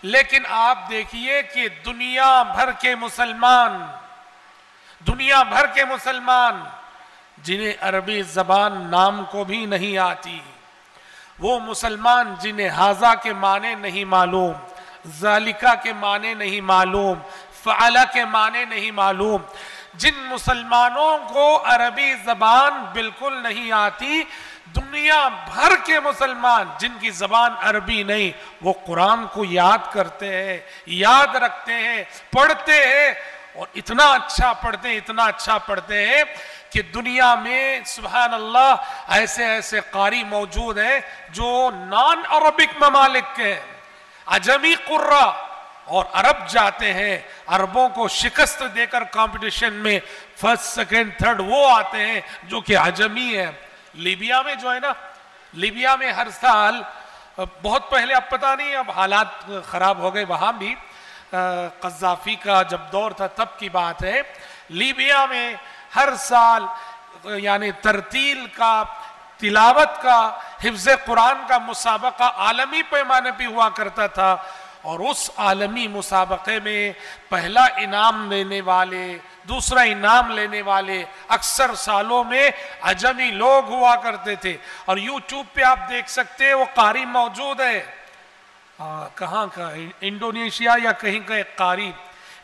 لیکن آپ دیکھیے کہ دنیا بھر کے مسلمان جنہیں عربی زبان نام کو بھی نہیں آتی، وہ مسلمان جنہیں ہاذا کے معنی نہیں معلوم، ذالکہ کے معنی نہیں معلوم، فعلہ کے معنی نہیں معلوم، جن مسلمانوں کو عربی زبان بالکل نہیں آتی، دنیا بھر کے مسلمان جن کی زبان عربی نہیں، وہ قرآن کو یاد کرتے ہیں، یاد رکھتے ہیں، پڑھتے ہیں، اور اتنا اچھا پڑھتے ہیں کہ دنیا میں سبحان اللہ ایسے قاری موجود ہیں جو نان عربک ممالک کے ہیں، عجمی قرہ، اور عرب جاتے ہیں، عربوں کو شکست دے کر کمپٹیشن میں فرسٹ سیکنڈ تھرڈ وہ آتے ہیں جو کہ عجمی ہیں. لیبیا میں جو ہے نا، لیبیا میں ہر سال، بہت پہلے، اب پتہ نہیں اب حالات خراب ہو گئے وہاں بھی، قذافی کا جب دور تھا تب کی بات ہے، لیبیا میں ہر سال یعنی ترتیل کا، تلاوت کا، حفظ قرآن کا مسابقہ عالمی پیمانے پہ ہوا کرتا تھا، اور اس عالمی مسابقے میں پہلا انعام لینے والے، دوسرا انعام لینے والے اکثر سالوں میں عجمی لوگ ہوا کرتے تھے. اور یوٹیوب پہ آپ دیکھ سکتے ہیں وہ قاری موجود ہے، کہاں کا، انڈونیشیا یا کہیں کا ایک قاری،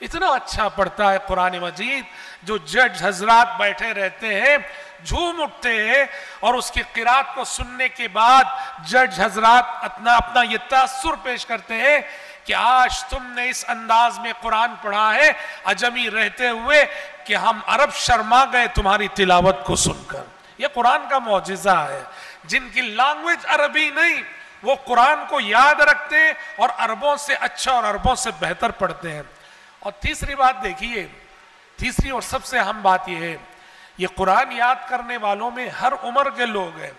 اتنا اچھا پڑھتا ہے قرآن مجید، جو جج حضرات بیٹھے رہتے ہیں جھوم اٹھتے ہیں، اور اس کی قرات کو سننے کے بعد جج حضرات اپنا یہ تاثر پیش کرتے ہیں کہ آج تم نے اس انداز میں قرآن پڑھا ہے عجمی رہتے ہوئے کہ ہم عرب شرما گئے تمہاری تلاوت کو سن کر. یہ قرآن کا معجزہ ہے. جن کی لینگویج عربی نہیں وہ قرآن کو یاد رکھتے ہیں اور عربوں سے اچھا اور عربوں سے بہتر پڑھتے ہیں. اور تیسری بات دیکھیے، تیسری اور سب سے اہم بات یہ ہے، یہ قرآن یاد کرنے والوں میں ہر عمر کے لوگ ہیں،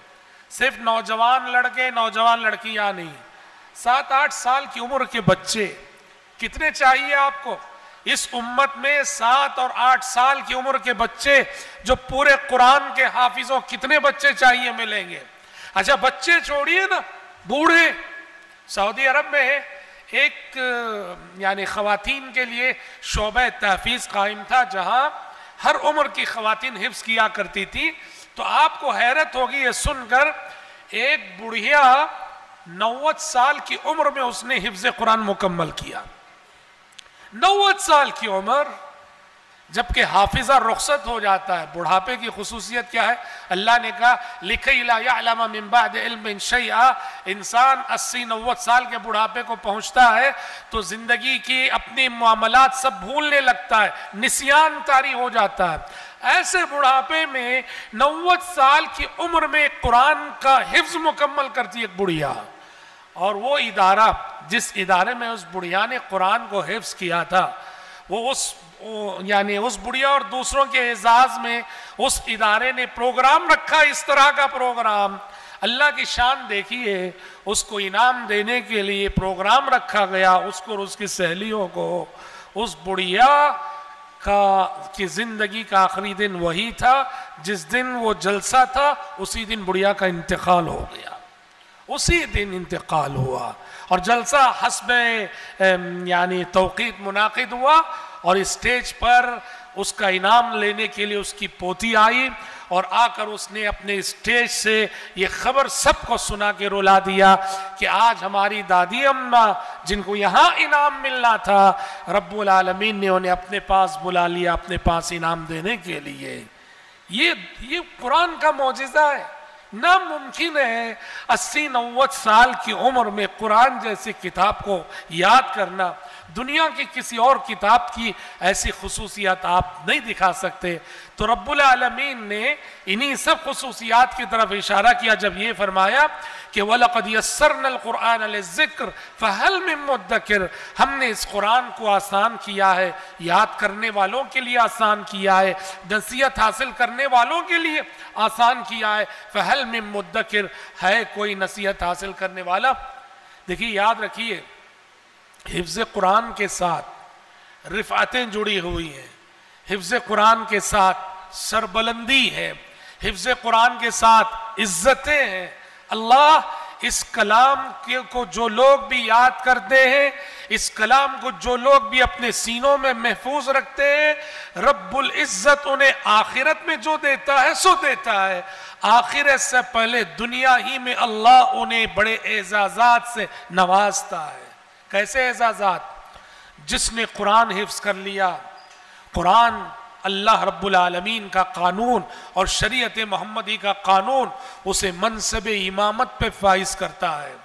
صرف نوجوان لڑکے نوجوان لڑکیاں نہیں. 7-8 سال کی عمر کے بچے کتنے چاہیے آپ کو؟ اس امت میں 7 اور 8 سال کی عمر کے بچے جو پورے قرآن کے حافظوں کتنے بچے چاہیے ملیں گے؟ اچھا بچے چھوڑیے نا، بوڑھے. سعودی عرب میں ایک یعنی خواتین کے لیے شعبہ تحفیظ قائم تھا جہاں ہر عمر کی خواتین حفظ کیا کرتی تھی. تو آپ کو حیرت ہوگی یہ سن کر، ایک بڑھیا 90 سال کی عمر میں اس نے حفظ قرآن مکمل کیا. 90 سال کی عمر، جبکہ حافظہ رخصت ہو جاتا ہے. بڑھاپے کی خصوصیت کیا ہے؟ اللہ نے کہا لِكَيْ لَا يَعْلَمَ مِن بَعْدِ عِلْمٍ شَيْئًا. انسان 80-90 سال کے بڑھاپے کو پہنچتا ہے تو زندگی کی اپنی معاملات سب بھولنے لگتا ہے، نسیان طاری ہو جاتا ہے. ایسے بڑھاپے میں 90 سال کی عمر میں قرآن کا حفظ مکمل کرتی ایک بڑھیا. اور وہ ادارہ جس ادارے میں اس بڑھیا نے قرآن کو حفظ کیا تھا، وہ اس بڑھیا اور دوسروں کے اعزاز میں اس ادارے نے پروگرام رکھا. اس طرح کا پروگرام، اللہ کی شان دیکھیے، اس کو انعام دینے کے لیے پروگرام رکھا گیا. اس کو اور اس کی سہیلیوں کو. اس بڑھیا کی زندگی کا آخری دن وہی تھا جس دن وہ جلسہ تھا، اسی دن بڑھیا کا انتقال ہو گیا. اسی دن انتقال ہوا اور جلسہ حسب یعنی توقیت منعقد ہوا. اور اسٹیج پر اس کا انعام لینے کے لیے اس کی پوتی آئی اور آ کر اس نے اپنے اسٹیج سے یہ خبر سب کو سنا کے رلا دیا کہ آج ہماری دادی اماں جن کو یہاں انعام ملنا تھا، رب العالمین نے انہیں اپنے پاس بلا لیا اپنے پاس انعام دینے کے لیے. یہ قرآن کا معجزہ ہے. ناممکن ہے 80-90 سال کی عمر میں قرآن جیسی کتاب کو یاد کرنا. دنیا کی کسی اور کتاب کی ایسی خصوصیات آپ نہیں دکھا سکتے. تو رب العالمین نے انہی سب خصوصیات کی طرف اشارہ کیا جب یہ فرمایا کہ وَلَقَدْ يَسَّرْنَا الْقُرْآنَ لِلذِّكْرِ فَهَلْ مِن مُدَّكِرٍ. ہم نے اس قرآن کو آسان کیا ہے، یاد کرنے والوں کے لیے آسان کیا ہے، نصیحت حاصل کرنے والوں کے لیے آسان کیا ہے. فَهَلْ مِن مُدَّكِرٍ، ہے کوئی نصیحت حاصل کرنے والا؟ دیکھیے یاد رکھیے، حفظ قرآن کے ساتھ رفعتیں جڑی ہوئی ہیں، حفظ قرآن کے ساتھ سربلندی ہے، حفظ قرآن کے ساتھ عزتیں ہیں. اللہ اس کلام کو جو لوگ بھی یاد کرتے ہیں، اس کلام کو جو لوگ بھی اپنے سینوں میں محفوظ رکھتے ہیں، رب العزت انہیں آخرت میں جو دیتا ہے سو دیتا ہے. آخرت سے پہلے دنیا ہی میں اللہ انہیں بڑے اعزازات سے نوازتا ہے. کیسے اعزازات؟ جس نے قرآن حفظ کر لیا، قرآن اللہ رب العالمین کا قانون اور شریعت محمدی کا قانون اسے منصب امامت پہ فائز کرتا ہے،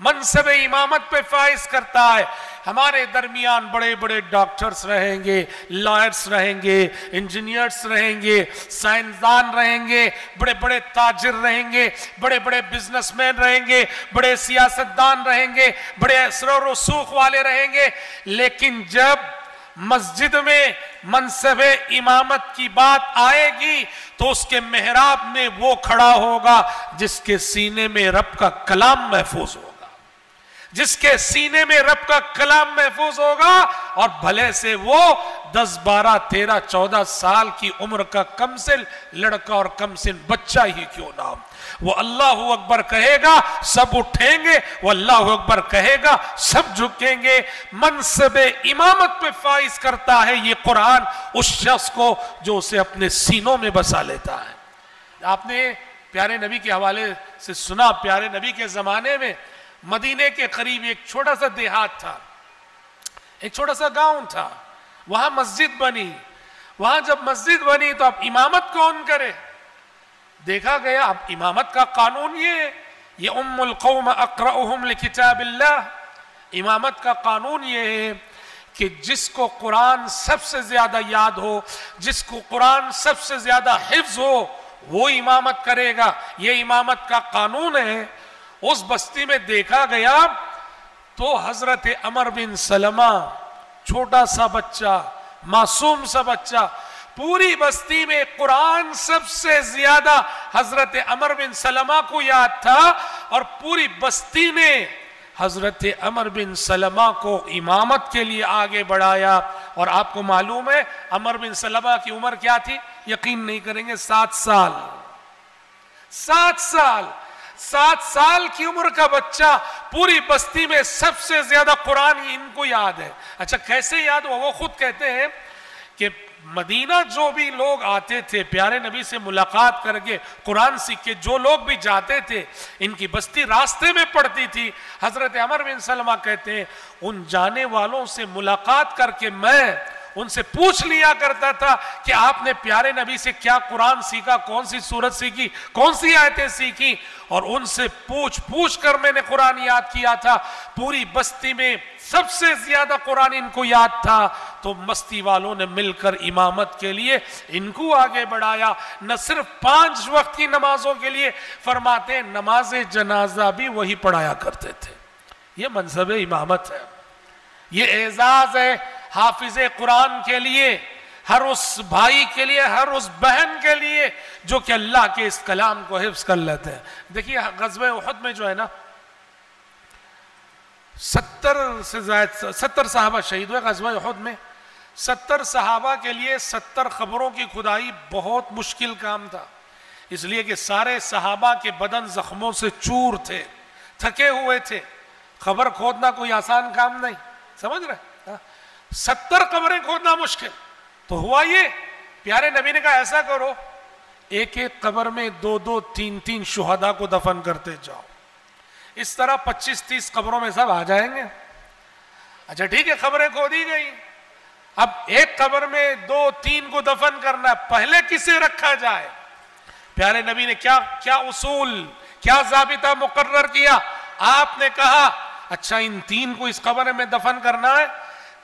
منصب امامت پہ فائز کرتا ہے. ہمارے درمیان بڑے بڑے ڈاکٹرز رہیں گے، لائرز رہیں گے، انجینئرز رہیں گے، سائنسدان رہیں گے، بڑے بڑے تاجر رہیں گے، بڑے بڑے بزنس مین رہیں گے، بڑے سیاستدان رہیں گے، بڑے اثر و رسوخ والے رہیں گے. لیکن جب مسجد میں منصب امامت کی بات آئے گی تو اس کے محراب میں وہ کھڑا ہوگا جس کے سینے میں رب کا کلام محفوظ ہوگا، جس کے سینے میں رب کا کلام محفوظ ہوگا. اور بھلے سے وہ 10, 12, 13, 14 سال کی عمر کا کم سن لڑکا اور کم سن بچہ ہی کیوں نہ، وہ اللہ اکبر کہے گا سب اٹھیں گے، وہ اللہ اکبر کہے گا سب جھکیں گے. منصب امامت پہ فائز کرتا ہے یہ قرآن اس شخص کو جو اسے اپنے سینوں میں بسا لیتا ہے. آپ نے پیارے نبی کے حوالے سے سنا، پیارے نبی کے زمانے میں مدینے کے قریب ایک چھوٹا سا دیہات تھا، ایک چھوٹا سا گاؤں تھا، وہاں مسجد بنی. وہاں جب مسجد بنی تو اب امامت کون کرے؟ دیکھا گیا اب امامت کا قانون یہ ام القوم اقرأہم لکتاب اللہ. امامت کا قانون یہ ہے کہ جس کو قرآن سب سے زیادہ یاد ہو، جس کو قرآن سب سے زیادہ حفظ ہو، وہ امامت کرے گا. یہ امامت کا قانون ہے. اس بستی میں دیکھا گیا تو حضرت عمر بن سلمہ، چھوٹا سا بچہ، معصوم سا بچہ، پوری بستی میں قرآن سب سے زیادہ حضرت عمر بن سلمہ کو یاد تھا. اور پوری بستی میں حضرت عمر بن سلمہ کو امامت کے لیے آگے بڑھایا. اور آپ کو معلوم ہے عمر بن سلمہ کی عمر کیا تھی؟ یقین نہیں کریں گے 7 سال. 7 سال 7 سال کی عمر کا بچہ پوری بستی میں سب سے زیادہ قرآن ان کو یاد ہے. اچھا کیسے یاد ہوا؟ وہ خود کہتے ہیں کہ مدینہ جو بھی لوگ آتے تھے پیارے نبی سے ملاقات کر کے قرآن سیکھ کے، جو لوگ بھی جاتے تھے ان کی بستی راستے میں پڑتی تھی. حضرت عمر بن سلمہ کہتے ہیں ان جانے والوں سے ملاقات کر کے میں ان سے پوچھ لیا کرتا تھا کہ آپ نے پیارے نبی سے کیا قرآن سیکھا، کون سی سورت سیکھی، کون سی آیتیں سیکھی، اور ان سے پوچھ کر میں نے قرآن یاد کیا تھا. پوری بستی میں سب سے زیادہ قرآن ان کو یاد تھا. تو بستی والوں نے مل کر امامت کے لیے ان کو آگے بڑھایا. نہ صرف 5 وقت کی نمازوں کے لیے، فرماتے ہیں نماز جنازہ بھی وہی پڑھایا کرتے تھے. یہ منصب امامت ہے، یہ اعزاز ہے حافظ قرآن کے لیے، ہر اس بھائی کے لیے، ہر اس بہن کے لیے جو کہ اللہ کے اس کلام کو حفظ کر لیتے ہیں. دیکھیے غزوہ احد میں جو ہے نا 70 صحابہ شہید ہوئے. غزوہ احد میں 70 صحابہ کے لیے 70 قبروں کی کھدائی بہت مشکل کام تھا، اس لیے کہ سارے صحابہ کے بدن زخموں سے چور تھے، تھکے ہوئے تھے. قبر کھودنا کوئی آسان کام نہیں، سمجھ رہے؟ 70 قبریں کھودنا مشکل. تو ہوا یہ پیارے نبی نے کہا ایسا کرو، ایک قبر میں 2 3 شہداء کو دفن کرتے جاؤ. اس طرح 25-30 قبروں میں سب آ جائیں گے. اچھا ٹھیک ہے، قبریں کھودی گئی. اب ایک قبر میں 2-3 کو دفن کرنا ہے، پہلے کسے رکھا جائے؟ پیارے نبی نے کیا اصول، کیا ضابطہ مقرر کیا؟ آپ نے کہا اچھا ان 3 کو اس قبر میں دفن کرنا ہے.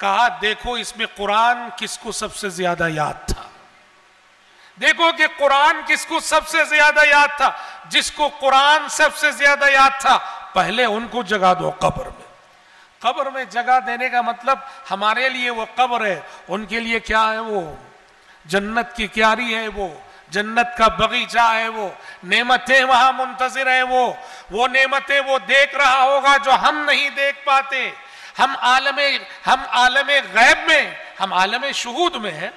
کہا دیکھو اس میں قرآن کس کو سب سے زیادہ یاد تھا، دیکھو کہ قرآن کس کو سب سے زیادہ یاد تھا. جس کو قرآن سب سے زیادہ یاد تھا پہلے ان کو جگہ دو قبر میں. قبر میں جگہ دینے کا مطلب ہمارے لیے وہ قبر ہے، ان کے لیے کیا ہے؟ وہ جنت کی کیاری ہے، وہ جنت کا باغیچہ ہے، وہ نعمتیں وہاں منتظر ہیں. وہ نعمتیں وہ دیکھ رہا ہوگا جو ہم نہیں دیکھ پاتے. ہم عالم غیب میں، ہم عالم شہود میں ہیں،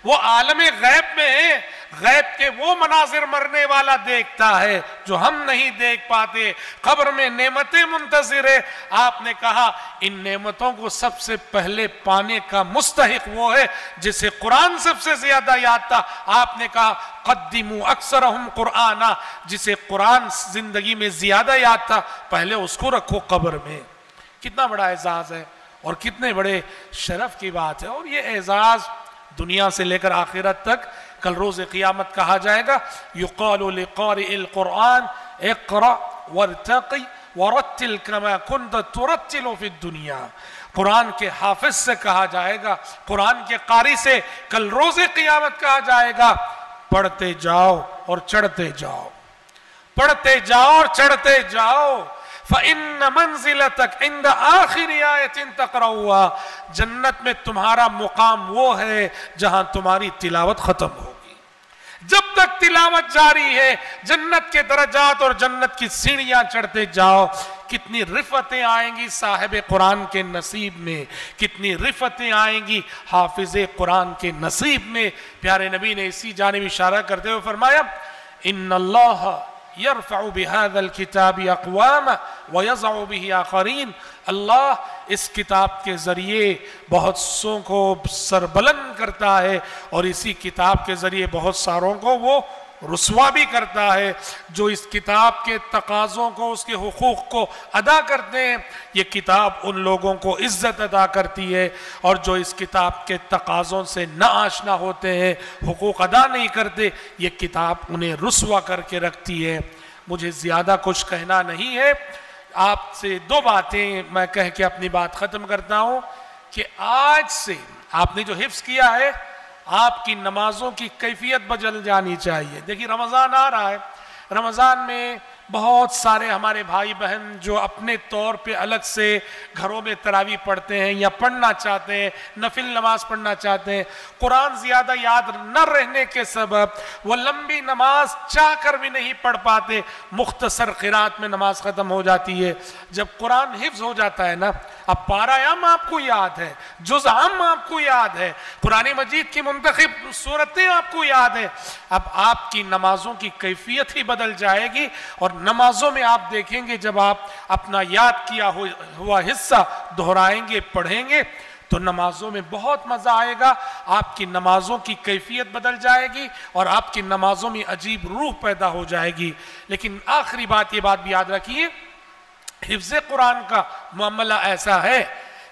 وہ عالم غیب میں ہیں. غیب کے وہ مناظر مرنے والا دیکھتا ہے جو ہم نہیں دیکھ پاتے. قبر میں نعمتیں منتظر ہے. آپ نے کہا ان نعمتوں کو سب سے پہلے پانے کا مستحق وہ ہے جسے قرآن سب سے زیادہ یاد تھا. آپ نے کہا قدموا اکثرہم قرآنا، جسے قرآن زندگی میں زیادہ یاد تھا پہلے اس کو رکھو قبر میں. کتنا بڑا اعزاز ہے اور کتنے بڑے شرف کی بات ہے. اور یہ اعزاز دنیا سے لے کر آخرت تک کل روز قیامت کہا جائے گا یقال لقارئ القرآن اقرأ وارتقی ورتل كما كنت ترتل في الدنيا. قرآن کے حافظ سے کہا جائے گا، قرآن کے قاری سے کل روز قیامت کہا جائے گا پڑھتے جاؤ اور چڑھتے جاؤ، پڑھتے جاؤ اور چڑھتے جاؤ. فَإِنَّ مَنزِلَتَكَ عِنْدَ آخِرِ آیَةٍ تَقْرَؤُهَا، جنت میں تمہارا مقام وہ ہے جہاں تمہاری تلاوت ختم ہوگی. جب تک تلاوت جاری ہے جنت کے درجات اور جنت کی سیڑھیاں چڑھتے جاؤ. کتنی رفتیں آئیں گی صاحب قرآن کے نصیب میں، کتنی رفتیں آئیں گی حافظ قرآن کے نصیب میں. پیارے نبی نے اسی جانب اشارہ کرتے ہوئے فرمایا ان اللہ یرفع بهذا الكتاب اقواما ويضع به آخرین. اللہ اس کتاب کے ذریعے بہت سوں کو سربلند کرتا ہے اور اسی کتاب کے ذریعے بہت ساروں کو وہ رسوا بھی کرتا ہے. جو اس کتاب کے تقاضوں کو، اس کے حقوق کو ادا کرتے ہیں یہ کتاب ان لوگوں کو عزت ادا کرتی ہے، اور جو اس کتاب کے تقاضوں سے نہ آشنا ہوتے ہیں، حقوق ادا نہیں کرتے، یہ کتاب انہیں رسوا کر کے رکھتی ہے. مجھے زیادہ کچھ کہنا نہیں ہے، آپ سے 2 باتیں میں کہہ کے اپنی بات ختم کرتا ہوں کہ آج سے آپ نے جو حفظ کیا ہے آپ کی نمازوں کی کیفیت بدل جانی چاہیے. دیکھیے رمضان آ رہا ہے، رمضان میں بہت سارے ہمارے بھائی بہن جو اپنے طور پہ الگ سے گھروں میں تراویح پڑھتے ہیں یا پڑھنا چاہتے ہیں، نفل نماز پڑھنا چاہتے ہیں، قرآن زیادہ یاد نہ رہنے کے سبب وہ لمبی نماز چاہ کر بھی نہیں پڑھ پاتے، مختصر قرات میں نماز ختم ہو جاتی ہے۔ جب قرآن حفظ ہو جاتا ہے نا، اب پارہ عام آپ کو یاد ہے، جز عام آپ کو یاد ہے، قرآن مجید کی منتخب صورتیں آپ کو یاد ہے، اب آپ کی نمازوں کی کیفیت ہی بدل جائے گی۔ اور نمازوں میں آپ دیکھیں گے جب آپ اپنا یاد کیا ہوا حصہ دہرائیں گے، پڑھیں گے تو نمازوں میں بہت مزہ آئے گا، آپ کی نمازوں کی کیفیت بدل جائے گی اور آپ کی نمازوں میں عجیب روح پیدا ہو جائے گی۔ لیکن آخری بات، یہ بات بھی یاد رکھیے، حفظ قرآن کا معاملہ ایسا ہے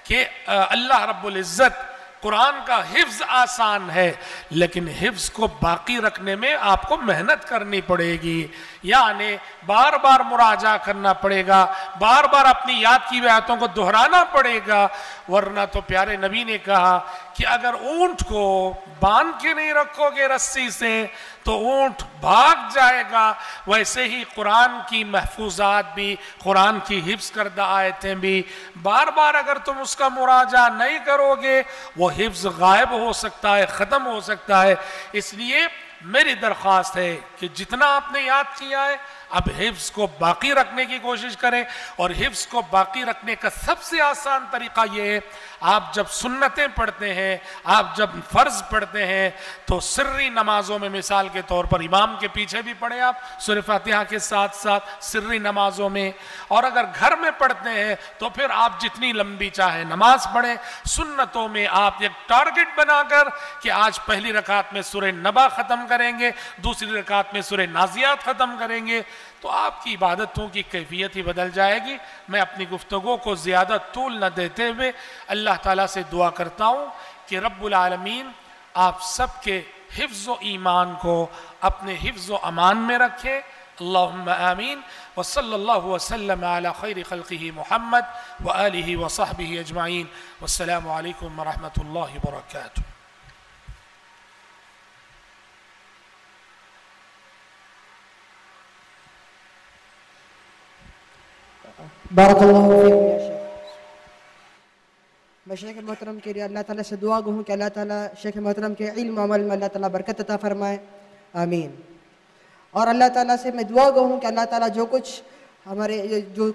کہ اللہ رب العزت، قرآن کا حفظ آسان ہے لیکن حفظ کو باقی رکھنے میں آپ کو محنت کرنی پڑے گی، یعنی بار بار مراجعہ کرنا پڑے گا، بار بار اپنی یاد کی ہوئی آیتوں کو دہرانا پڑے گا، ورنہ تو پیارے نبی نے کہا کہ اگر اونٹ کو باندھ کے نہیں رکھو گے رسی سے تو اونٹ بھاگ جائے گا، ویسے ہی قرآن کی محفوظات بھی، قرآن کی حفظ کردہ آیتیں بھی بار بار اگر تم اس کا مراجعہ نہیں کرو گے وہ حفظ غائب ہو سکتا ہے، ختم ہو سکتا ہے۔ اس لیے میری درخواست ہے کہ جتنا آپ نے یاد کیا ہے اب حفظ کو باقی رکھنے کی کوشش کریں، اور حفظ کو باقی رکھنے کا سب سے آسان طریقہ یہ ہے، آپ جب سنتیں پڑھتے ہیں، آپ جب فرض پڑھتے ہیں تو سری نمازوں میں مثال کے طور پر امام کے پیچھے بھی پڑھیں آپ سورہ فاتحہ کے ساتھ ساتھ سری نمازوں میں، اور اگر گھر میں پڑھتے ہیں تو پھر آپ جتنی لمبی چاہے نماز پڑھیں۔ سنتوں میں آپ ایک ٹارگٹ بنا کر کہ آج پہلی رکعت میں سورہ نبا ختم کریں گے، دوسری رکعت میں سورہ نازیات ختم کریں گے، تو آپ کی عبادتوں کی کیفیت ہی بدل جائے گی۔ میں اپنی گفتگو کو زیادہ طول نہ دیتے ہوئے اللہ تعالیٰ سے دعا کرتا ہوں کہ رب العالمین آپ سب کے حفظ و ایمان کو اپنے حفظ و امان میں رکھے، اللہم آمین، وصلی اللہ وسلم علی خیر خلقہ محمد وآلہ وصحبہ اجمعین، والسلام علیکم ورحمۃ اللہ وبرکاتہ۔ بارک اللہ فیکم یا شیخ۔ میں شیخ محترم کے لیے اللہ تعالیٰ سے دعا گو ہوں کہ اللہ تعالیٰ شیخ محترم کے علم و عمل میں اللہ تعالیٰ برکت عطا فرمائے، آمین۔ اور اللہ تعالیٰ سے میں دعا گو ہوں کہ اللہ تعالیٰ جو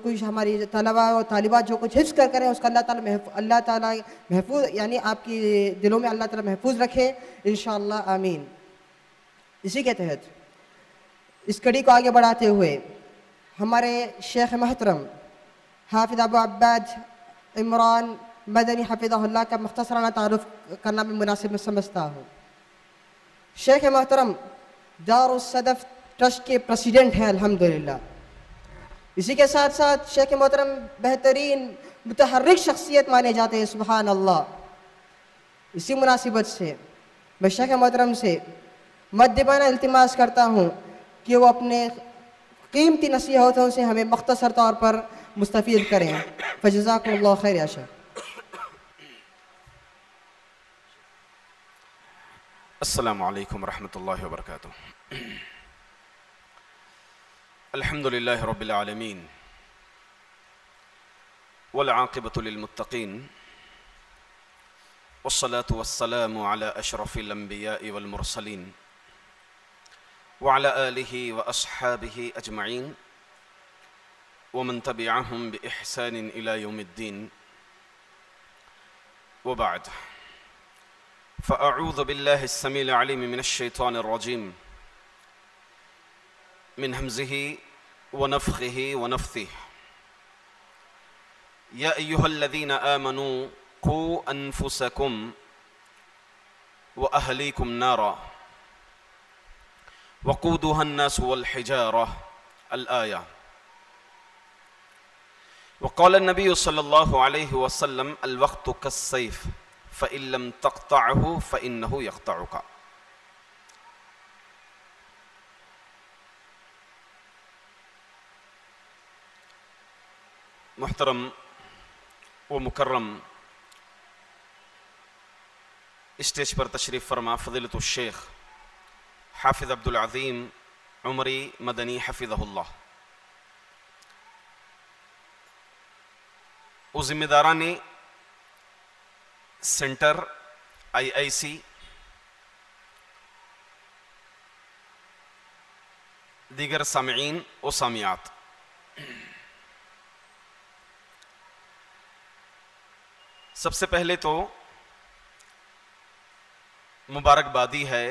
کچھ ہماری طلباء و طالبات جو کچھ حفظ کر کریں اس کا اللہ تعالیٰ محفوظ، یعنی آپ کی دلوں میں اللہ تعالیٰ محفوظ رکھے انشاءاللہ، آمین۔ اسی کے تحت اس کڑی کو آگے بڑھاتے ہوئے ہمارے شیخ محترم حافظ ابو عباد عمران مدنی حفظہ اللہ کا مختصرانہ تعارف کرنا میں مناسب سمجھتا ہوں۔ شیخ محترم دار الصدف ٹرسٹ کے پریزیڈنٹ ہیں الحمدللہ۔ اسی کے ساتھ ساتھ شیخ محترم بہترین متحرک شخصیت مانے جاتے ہیں، سبحان اللہ۔ اسی مناسبت سے میں شیخ محترم سے مدبانہ التماس کرتا ہوں کہ وہ اپنے قیمتی نصیحتوں سے ہمیں مختصر طور پر مستفید کریں، فجزاکم اللہ خیر یا شیخ۔ السلام علیکم ورحمۃ اللہ وبرکاتہ۔ الحمد للہ رب العالمین والعاقبۃ للمتقین والصلاة والسلام علی اشرف الانبیاء والمرسلین وعلى آلہ واصحابہ اجمعین ومن تبعهم بإحسان إلى يوم الدين، وبعد، فأعوذ بالله السميع العليم من الشيطان الرجيم من همزه ونفخه ونفثه. يا أيها الذين آمنوا قوا أنفسكم وأهليكم نارا وقودها الناس والحجارة، الآية. وقال النبي صلى الله عليه وسلم الوقت كالسيف فإن لم تقطعه فإنه يقطعك۔ محترم و مکرم اسٹیج پر تشریف فرما فضیلۃ الشیخ حافظ عبد العظیم عمری مدنی حفظہ اللہ، وہ ذمہ داران سینٹر IIC دیگر سامعین و سامعات، سب سے پہلے تو مبارکبادی ہے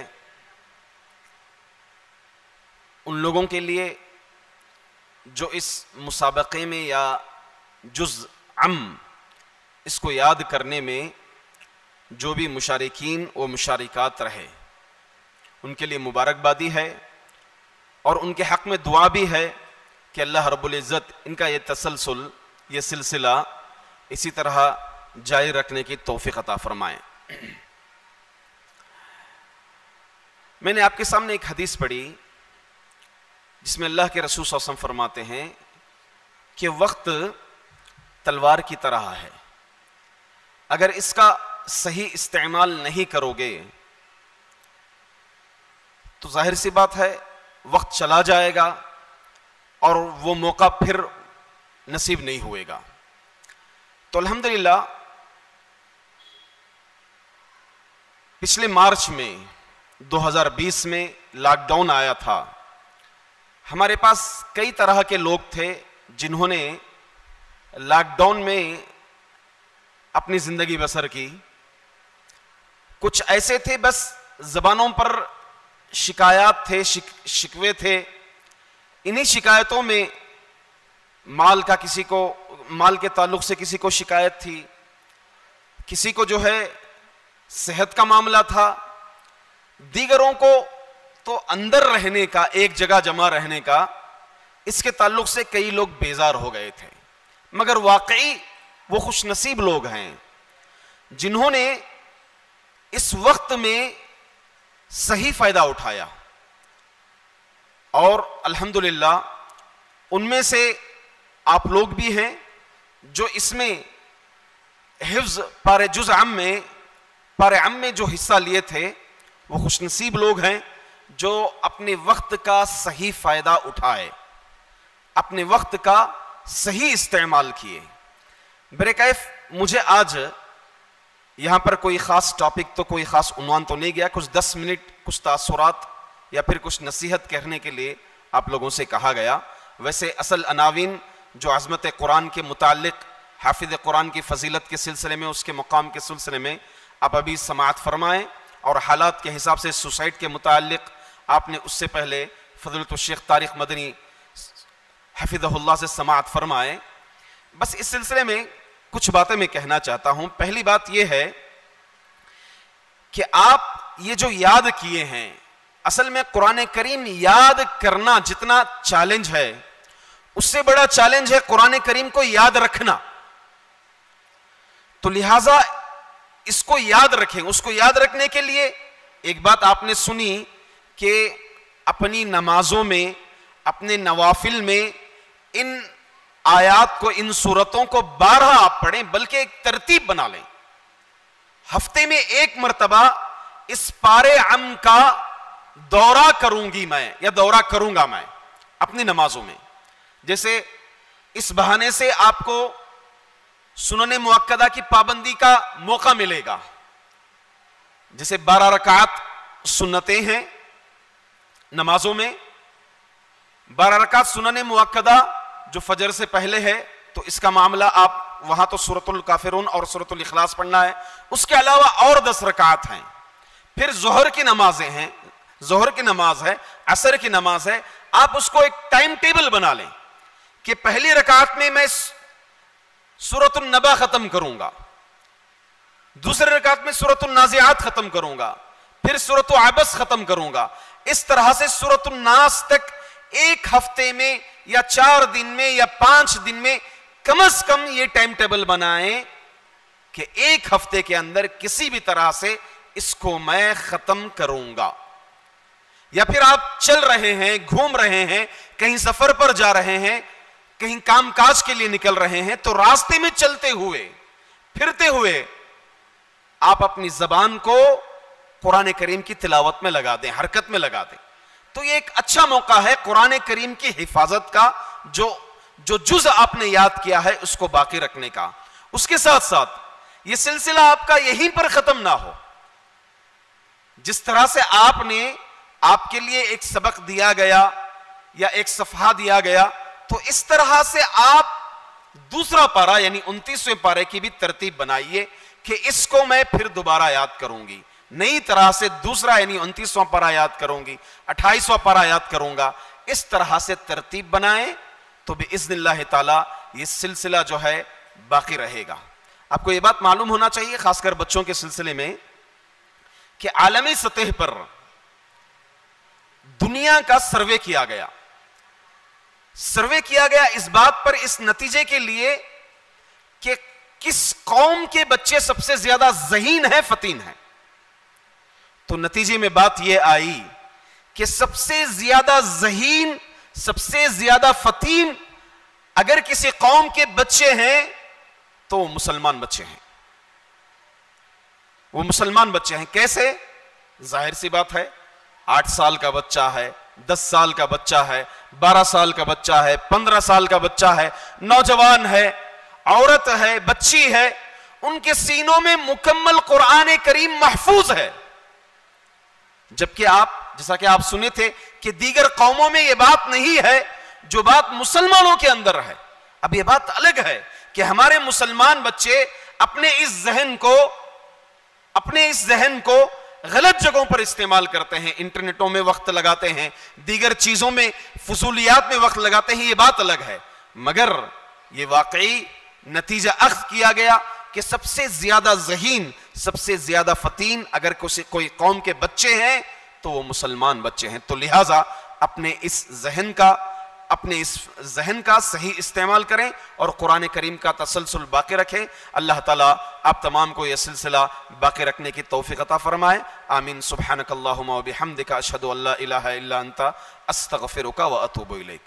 ان لوگوں کے لیے جو اس مسابقے میں یا جز عام اس کو یاد کرنے میں جو بھی مشارکین و مشارکات رہے، ان کے لیے مبارکبادی ہے، اور ان کے حق میں دعا بھی ہے کہ اللہ رب العزت ان کا یہ تسلسل، یہ سلسلہ اسی طرح جاری رکھنے کی توفیق عطا فرمائے۔ میں نے آپ کے سامنے ایک حدیث پڑھی جس میں اللہ کے رسول صلی اللہ علیہ وسلم فرماتے ہیں کہ وقت تلوار کی طرح ہے، اگر اس کا صحیح استعمال نہیں کرو گے تو ظاہر سی بات ہے وقت چلا جائے گا اور وہ موقع پھر نصیب نہیں ہوئے گا۔ تو الحمدللہ پچھلے مارچ میں 2020 میں لاک ڈاؤن آیا تھا، ہمارے پاس کئی طرح کے لوگ تھے جنہوں نے لاک ڈاؤن میں اپنی زندگی بسر کی، کچھ ایسے تھے بس زبانوں پر شکایات تھے، شکوے تھے، انہی شکایتوں میں مال کے تعلق سے کسی کو شکایت تھی، کسی کو جو ہے صحت کا معاملہ تھا، دیگروں کو تو اندر رہنے کا، ایک جگہ جمع رہنے کا، اس کے تعلق سے کئی لوگ بیزار ہو گئے تھے۔ مگر واقعی وہ خوش نصیب لوگ ہیں جنہوں نے اس وقت میں صحیح فائدہ اٹھایا، اور الحمدللہ ان میں سے آپ لوگ بھی ہیں جو اس میں حفظ پارے جز عام میں جو حصہ لیے تھے، وہ خوش نصیب لوگ ہیں جو اپنے وقت کا صحیح فائدہ اٹھائے، اپنے وقت کا صحیح استعمال کیے۔ بریکیف مجھے آج یہاں پر کوئی خاص ٹاپک تو کوئی خاص عنوان تو نہیں گیا، کچھ 10 منٹ کچھ تاثرات یا پھر کچھ نصیحت کہنے کے لیے آپ لوگوں سے کہا گیا۔ ویسے اصل عناوین جو عظمت قرآن کے متعلق، حافظ قرآن کی فضیلت کے سلسلے میں، اس کے مقام کے سلسلے میں آپ ابھی سماعت فرمائیں، اور حالات کے حساب سے سوسائٹ کے متعلق آپ نے اس سے پہلے فضیلت الشیخ طارق مدنی حفظہ اللہ سے سماعت فرمائیں۔ بس اس سلسلے میں کچھ باتیں میں کہنا چاہتا ہوں۔ پہلی بات یہ ہے کہ آپ یہ جو یاد کیے ہیں، اصل میں قرآن کریم یاد کرنا جتنا چیلنج ہے، اس سے بڑا چیلنج ہے قرآن کریم کو یاد رکھنا۔ تو لہٰذا اس کو یاد رکھیں۔ اس کو یاد رکھنے کے لیے ایک بات آپ نے سنی کہ اپنی نمازوں میں، اپنے نوافل میں ان آیات کو، ان سورتوں کو بارہ آپ پڑھیں، بلکہ ایک ترتیب بنا لیں۔ ہفتے میں ایک مرتبہ اس پارے عام کا دورہ کروں گی میں، یا دورہ کروں گا میں اپنی نمازوں میں۔ جیسے اس بہانے سے آپ کو سنن مؤکدہ کی پابندی کا موقع ملے گا۔ جیسے 12 رکعات سنتیں ہیں نمازوں میں، 12 رکعات سنن مؤکدہ جو فجر سے پہلے ہے، تو اس کا معاملہ آپ وہاں تو سورۃ الکافرون اور سورۃ الاخلاص پڑھنا ہے۔ اس کے علاوہ اور 10 رکعات ہیں۔ پھر ظہر کی نمازیں ہیں، ظہر کی نماز ہے، عصر کی نماز ہے۔ آپ اس کو ایک ٹائم ٹیبل بنا لیں کہ پہلی رکعت میں میں سورۃ النبا ختم کروں گا، دوسری رکعت میں سورۃ النازعات ختم کروں گا، پھر سورۃ عبس ختم کروں گا۔ اس طرح سے سورۃ الناس تک ایک ہفتے میں یا 4 دن میں یا 5 دن میں کم از کم یہ ٹائم ٹیبل بنائیں کہ ایک ہفتے کے اندر کسی بھی طرح سے اس کو میں ختم کروں گا۔ یا پھر آپ چل رہے ہیں، گھوم رہے ہیں، کہیں سفر پر جا رہے ہیں، کہیں کام کاج کے لیے نکل رہے ہیں، تو راستے میں چلتے ہوئے، پھرتے ہوئے آپ اپنی زبان کو قرآن کریم کی تلاوت میں لگا دیں، حرکت میں لگا دیں۔ تو یہ ایک اچھا موقع ہے قرآن کریم کی حفاظت کا، جو جز آپ نے یاد کیا ہے اس کو باقی رکھنے کا۔ اس کے ساتھ ساتھ یہ سلسلہ آپ کا یہیں پر ختم نہ ہو. جس طرح سے آپ کے لیے ایک سبق دیا گیا یا ایک صفحہ دیا گیا, تو اس طرح سے آپ دوسرا پارہ یعنی 29ویں پارے کی بھی ترتیب بنائیے کہ اس کو میں پھر دوبارہ یاد کروں گی, نئی طرح سے دوسرا یعنی 29واں پارہ یاد کروں گی, 28واں پارہ یاد کروں گا. اس طرح سے ترتیب بنائیں تو باذن اللہ تعالی یہ سلسلہ جو ہے باقی رہے گا. آپ کو یہ بات معلوم ہونا چاہیے خاص کر بچوں کے سلسلے میں کہ عالمی سطح پر دنیا کا سروے کیا گیا اس بات پر, اس نتیجے کے لیے کہ کس قوم کے بچے سب سے زیادہ ذہین ہیں, فتین ہیں. تو نتیجے میں بات یہ آئی کہ سب سے زیادہ ذہین, سب سے زیادہ فتین اگر کسی قوم کے بچے ہیں تو وہ مسلمان بچے ہیں. وہ مسلمان بچے ہیں. کیسے؟ ظاہر سی بات ہے, 8 سال کا بچہ ہے, 10 سال کا بچہ ہے, 12 سال کا بچہ ہے, 15 سال کا بچہ ہے, نوجوان ہے, عورت ہے, بچی ہے, ان کے سینوں میں مکمل قرآن کریم محفوظ ہے. جبکہ جیسا کہ آپ سنے تھے کہ دیگر قوموں میں یہ بات نہیں ہے جو بات مسلمانوں کے اندر ہے. اب یہ بات الگ ہے کہ ہمارے مسلمان بچے اپنے اس ذہن کو غلط جگہوں پر استعمال کرتے ہیں, انٹرنیٹوں میں وقت لگاتے ہیں, دیگر چیزوں میں, فضولیات میں وقت لگاتے ہیں, یہ بات الگ ہے. مگر یہ واقعی نتیجہ اخذ کیا گیا کہ سب سے زیادہ ذہین, سب سے زیادہ فتین اگر کوئی قوم کے بچے ہیں تو وہ مسلمان بچے ہیں. تو لہٰذا اپنے اس ذہن کا صحیح استعمال کریں اور قرآن کریم کا تسلسل باقی رکھیں. اللہ تعالیٰ آپ تمام کو یہ سلسلہ باقی رکھنے کی توفیق عطا فرمائے. آمین. سبحانک اللہم و بحمدک اشہد ان لا الہ الا انت استغفرک و اتوب الیک.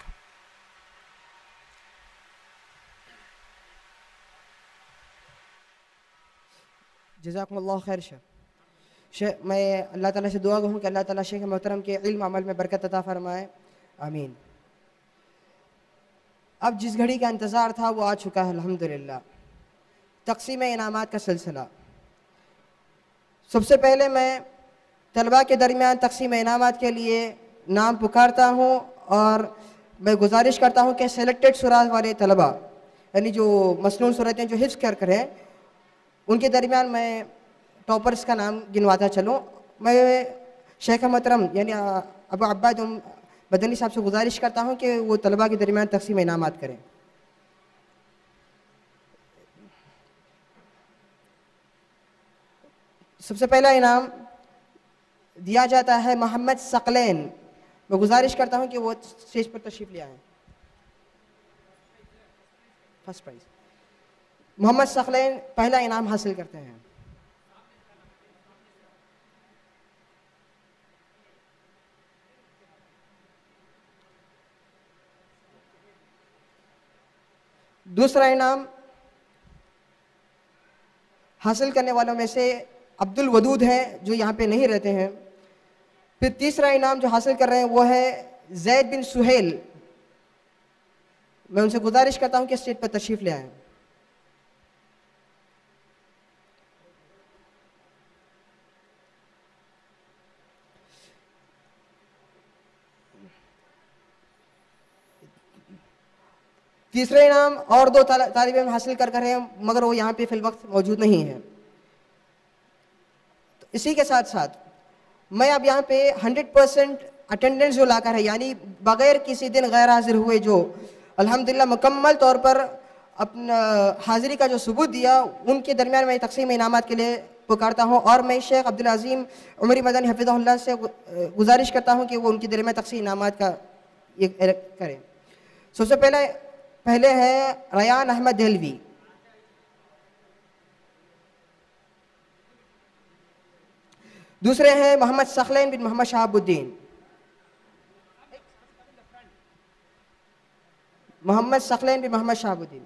جزاکم اللہ خیر. میں اللہ تعالیٰ سے دعا کروں کہ اللہ تعالیٰ شیخ محترم کے علم عمل میں برکت عطا فرمائے. آمین. اب جس گھڑی کا انتظار تھا وہ آ چکا ہے الحمدللہ. تقسیم انعامات کا سلسلہ. سب سے پہلے میں طلباء کے درمیان تقسیم انعامات کے لیے نام پکارتا ہوں اور میں گزارش کرتا ہوں کہ سلیکٹڈ سورات والے طلباء یعنی جو مسنون صورتیں جو حفظ کر ہیں ان کے درمیان میں ٹاپرز کا نام گنواتا چلوں. میں شیخ محترم یعنی ابو عباد مدنی صاحب سے گزارش کرتا ہوں کہ وہ طلباء کے درمیان تقسیم انعامات کریں. سب سے پہلا انعام دیا جاتا ہے محمد ثقلین. میں گزارش کرتا ہوں کہ وہ اسٹیج پر تشریف لے آئیں. فرسٹ پرائز محمد ثقلین پہلا انعام حاصل کرتے ہیں. دوسرا انعام حاصل کرنے والوں میں سے عبد الودود ہیں جو یہاں پہ نہیں رہتے ہیں. پھر تیسرا انعام جو حاصل کر رہے ہیں وہ ہے زید بن سہیل. میں ان سے گزارش کرتا ہوں کہ اسٹیج پر تشریف لے آئیں. تیسرا انعام اور 2 طالب علم حاصل کر رہے ہیں مگر وہ یہاں پہ فی الوقت موجود نہیں ہیں. اسی کے ساتھ ساتھ میں اب یہاں پہ 100% اٹینڈنس جو لا کر ہے یعنی بغیر کسی دن غیر حاضر ہوئے جو الحمدللہ مکمل طور پر اپنا حاضری کا جو ثبوت دیا ان کے درمیان میں تقسیم انعامات کے لیے پکارتا ہوں. اور میں شیخ عبدالعظیم عمری مدنی حفظہ اللہ سے گزارش کرتا ہوں کہ وہ ان کے درمیان تقسیم انعامات کا یہ کریں. سب سے پہلے ہے ریان احمد دہلوی. دوسرے ہیں محمد ثقلین بن محمد شہاب الدین. محمد ثقلین بن محمد شہاب الدین.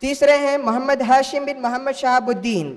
تیسرے ہیں محمد ہاشم بن محمد شہاب الدین.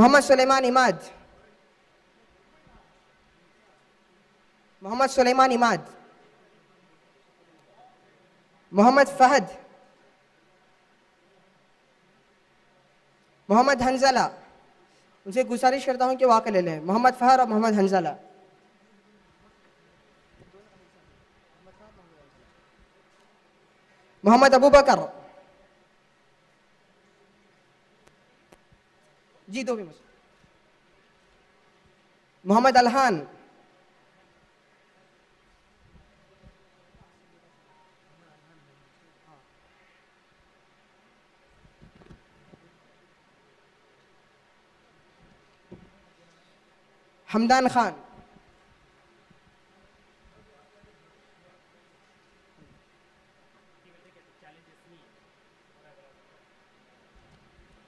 محمد سلیمان عماد. محمد سلیمان عماد. محمد فہد. محمد حنزلہ. ان سے گزارش کرتا ہوں کہ واقع لے لیں. محمد فہد اور محمد حنزلہ. محمد ابو بکر. جی دو بھی مسئلہ. محمد الہان. حمدان خان.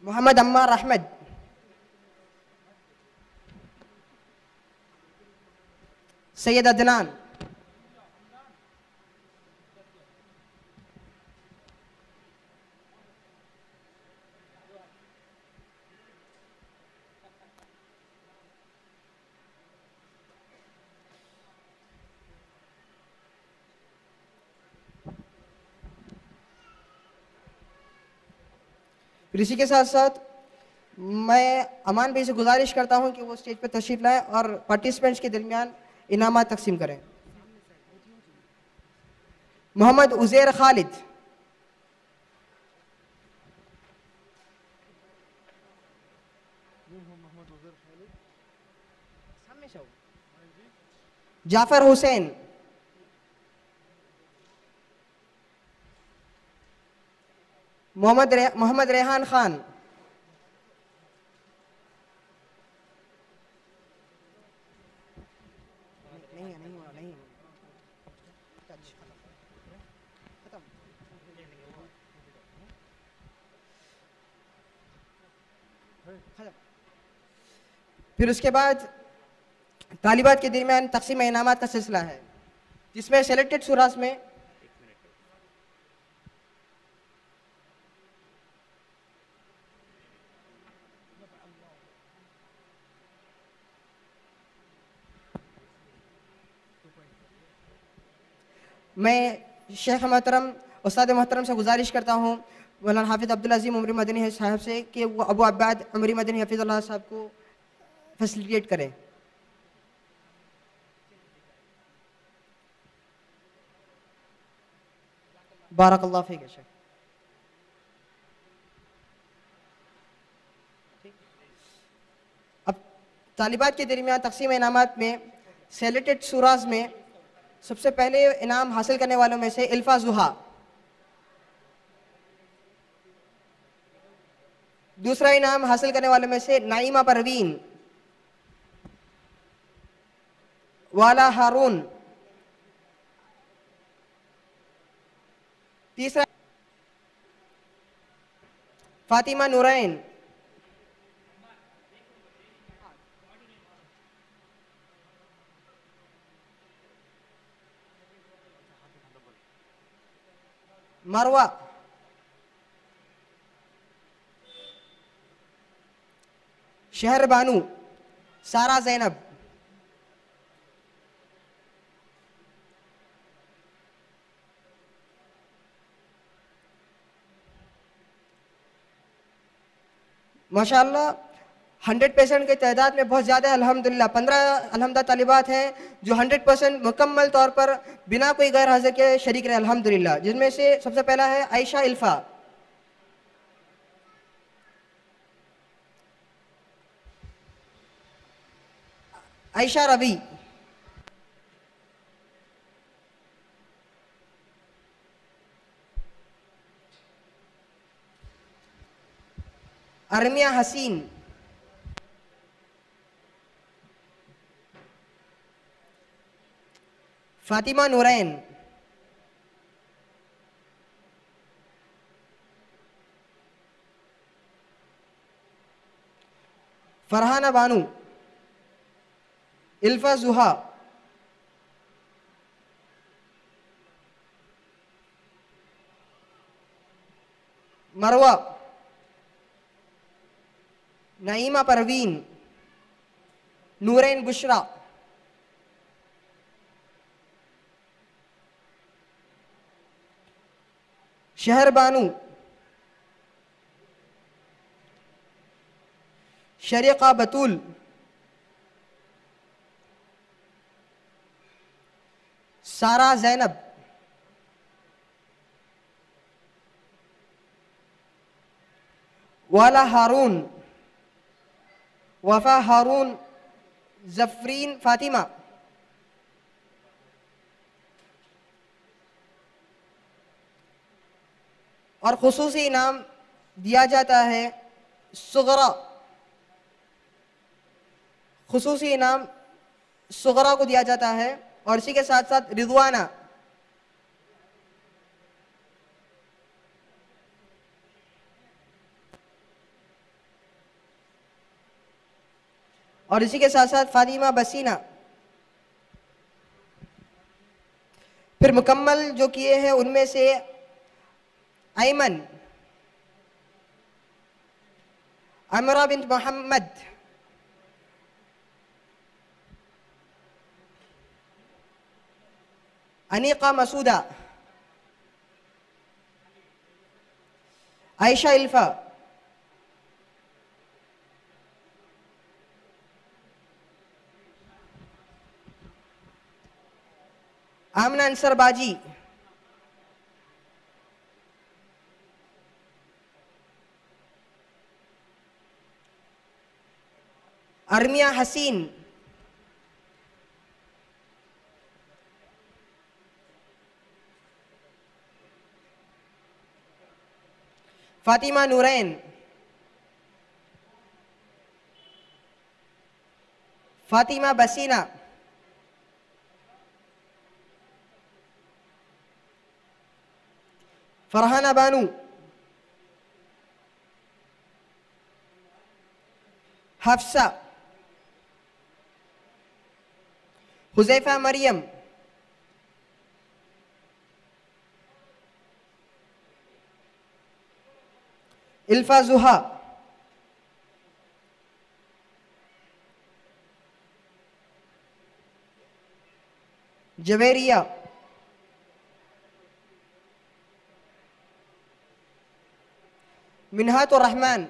محمد عمار احمد. سید عدنان. پھر اسی کے ساتھ ساتھ میں امان بھائی سے گزارش کرتا ہوں کہ وہ اسٹیج پہ تشریف لائیں اور پارٹیسپینٹس کے درمیان انعامات تقسیم کریں. محمد عزیر خالد. جعفر حسین. محمد ریحان خان. پھر اس کے بعد طالبات کے درمیان تقسیم انعامات کا سلسلہ ہے جس میں سلیکٹڈ سوراز میں میں شیخ محترم استاد محترم سے گزارش کرتا ہوں مولانا حافظ عبدالعظیم عمری مدنی صاحب سے کہ وہ ابو عباد عمری مدنی حفظ اللہ صاحب کو فیسیلیٹیٹ کریں. بارک اللہ فیک شیخ. اب طالبات کے درمیان تقسیم انعامات میں سلیکٹڈ سوراز میں سب سے پہلے انعام حاصل کرنے والوں میں سے الفا زحا. دوسرا انعام حاصل کرنے والوں میں سے نعیمہ پروین. والا ہارون. تیسرا فاطمہ نورین. مروہ. شہر بانو. سارا زینب. ماشاءاللہ 100% کی تعداد میں بہت زیادہ ہے الحمدللہ. 15 الحمدہ طالبات ہیں جو 100% مکمل طور پر بنا کوئی غیر حاضر کے شریک رہے الحمدللہ، جن میں سے سب سے پہلا ہے عائشہ الفا. عائشہ ربی. ارمیہ حسین. فاطمہ نورین. فرحانہ بانو. الفا زحا. مروہ. نعیمہ پروین، نورین بشرا، شہر بانو، شریقہ بطول، سارہ زینب، والا ہارون، وفا ہارون، زفرین فاطمہ، اور خصوصی انعام دیا جاتا ہے صغرا، خصوصی انعام صغرا کو دیا جاتا ہے، اور اسی کے ساتھ ساتھ رضوانہ، اور اسی کے ساتھ ساتھ فاطمہ بسینہ. پھر مکمل جو کیے ہیں ان میں سے ایمن، عمرہ بنت محمد، انیقہ مسعودہ، عائشہ الفا، آمنہ انصر باجی، ارمیہ حسین، فاطمہ نورین، فاطمہ بسینہ، فرحانہ بانو، حفصہ، حذیفہ مریم، الفا زہا، جویریہ، منہات الرحمن،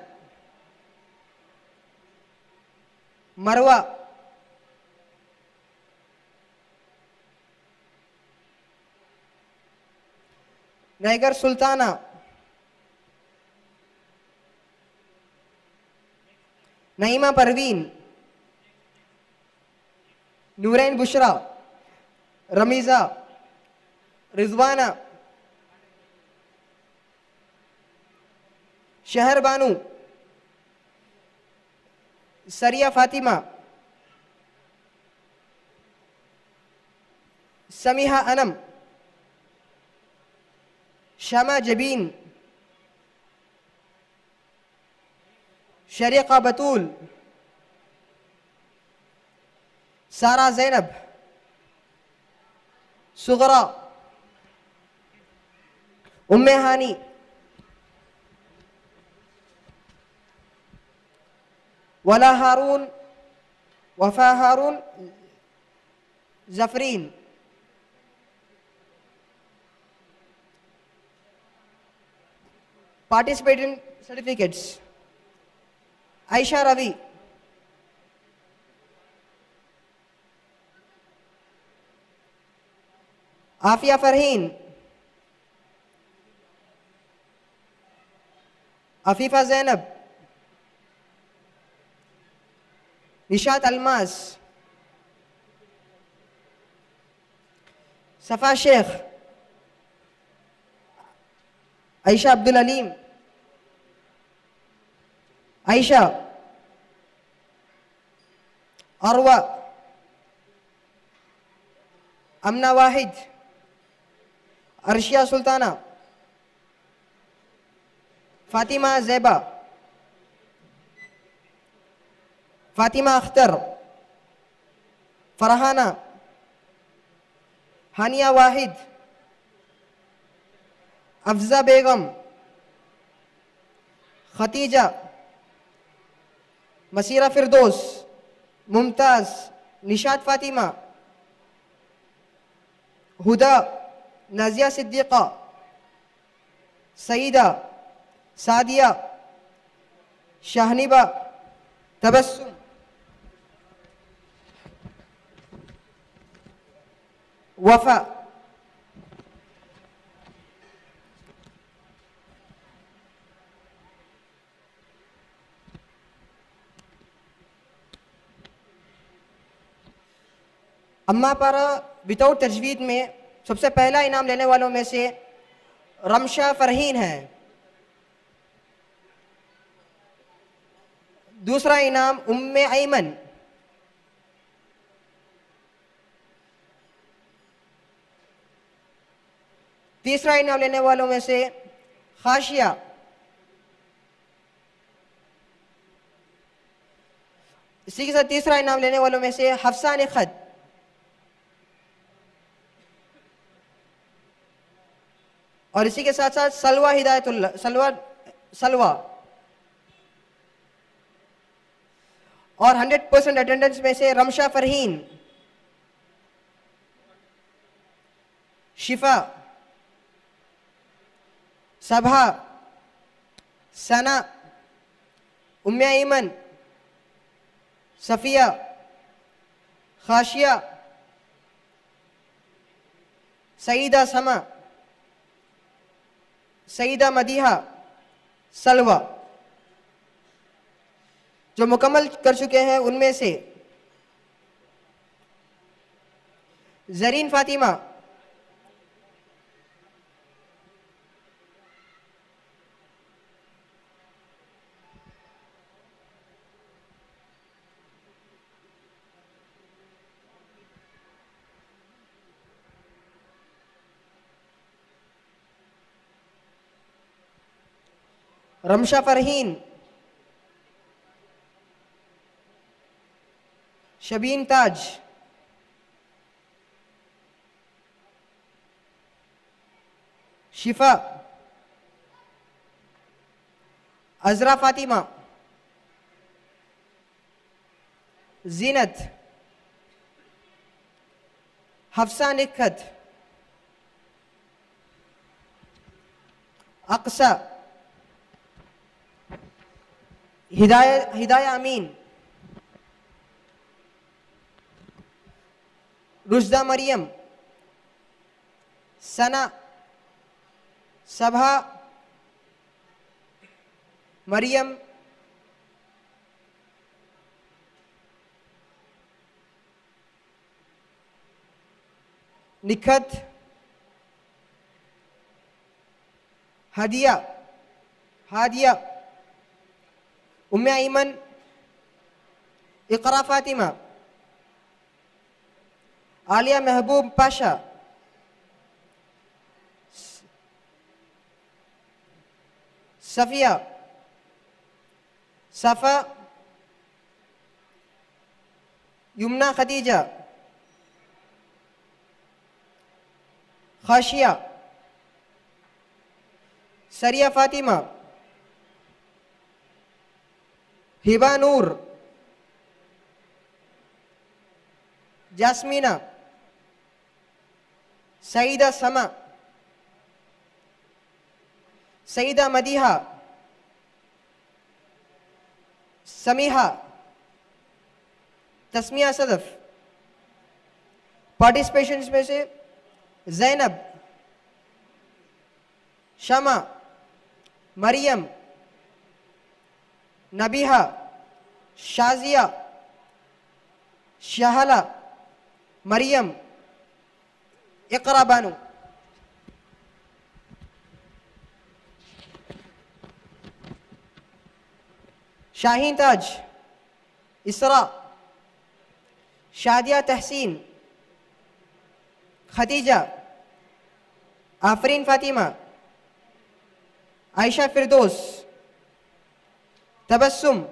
مروہ، نیگر سلطانہ، نعیمہ پروین، نورین بشرا، رمیزہ، رضوانہ، شہر بانو، سریہ فاطمہ، سمیحہ انم، شمع جبین، شریقہ بطول، سارہ زینب، صغرا، ام ہانی، ولا ہارون، وفا ہارون، زفرین. Participating certificates: عائشہ روی، عافیہ فرحین، عفیفہ زینب، نشاط الماس، صفا شیخ، عائشہ عبدالعلیم، عائشہ، عروہ، امنہ واحد، عرشیہ سلطانہ، فاطمہ زیبہ، فاطمہ اختر، فرحانہ، ہانیہ واحد، افزہ بیگم، ختیجہ، مسیرہ فردوس، ممتاز، نشاد فاطمہ، ہدا، نازیہ صدیقہ، سعیدہ، سعدیہ، شاہنبہ، تبسم، وفا. اما پارا وداؤٹ تجوید میں سب سے پہلا انعام لینے والوں میں سے رمشا فرحین ہے. دوسرا انعام ام ایمن. تیسرا انعام لینے والوں میں سے خاشیہ. اسی کے ساتھ تیسرا انعام لینے والوں میں سے حفصہ نخت. اور اسی کے ساتھ ساتھ سلوہ ہدایت اللہ، سلوہ. اور 100% اٹینڈنس میں سے رمشا فرحین، شفا، صبا، ثنا، ام ایمن، صفیہ، خاشیہ، سعیدہ سما، سعیدہ مدیحہ، سلوہ. جو مکمل کر چکے ہیں ان میں سے زرین فاطمہ، رمشا فرحین، شبین تاج، شفا، عذرا فاطمہ، زینت، حفصہ نکھت، اقصی، ہدایہ امین، رشدہ مریم، ثنا، صبا، مریم، نکھت، ہادیہ، ام ایمن، اقرا فاطمہ، عالیہ محبوب پاشا، صفیہ، صفا، یمنا خدیجہ، خاشیہ، سریہ فاطمہ، ہبا نور، جاسمینہ، سعیدہ سما، سعیدہ مدیحہ، سمیحہ، تسمیہ صدف. پارٹیسپیشنز میں سے زینب، شمع، مریم، نبیحہ، شازیہ، شہلہ، مریم، اقرا بانو. شاہین تاج، اسراء، شادیہ تحسین، خدیجہ، آفرین فاطمہ، عائشہ فردوس، تبسم،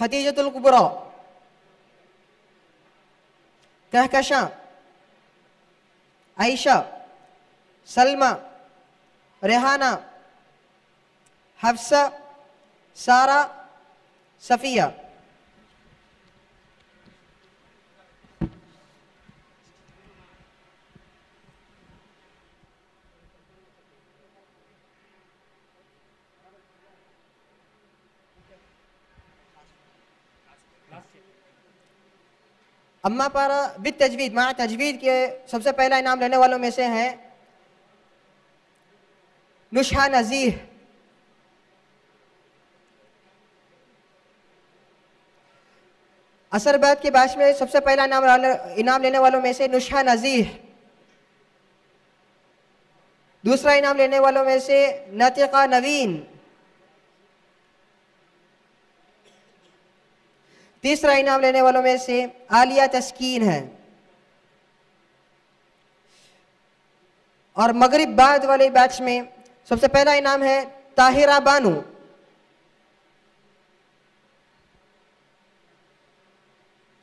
خدیجۃ الکبریٰ، کہکشاں، عائشہ، سلمہ، ریحانہ، حفصہ، سارہ صفیہ. اما پارا بالتجوید مع تجوید کے سب سے پہلا انعام لینے والوں میں سے ہیں نشہا نزیح. اثر بیت کے بحث میں سب سے پہلا انعام لینے والوں میں سے نشہا نزیح. دوسرا انعام لینے والوں میں سے ناطقہ نوین. تیسرا انعام لینے والوں میں سے عالیہ تسکین ہے. اور مغرب بعد والے بیچ میں سب سے پہلا انعام ہے طاہرہ بانو.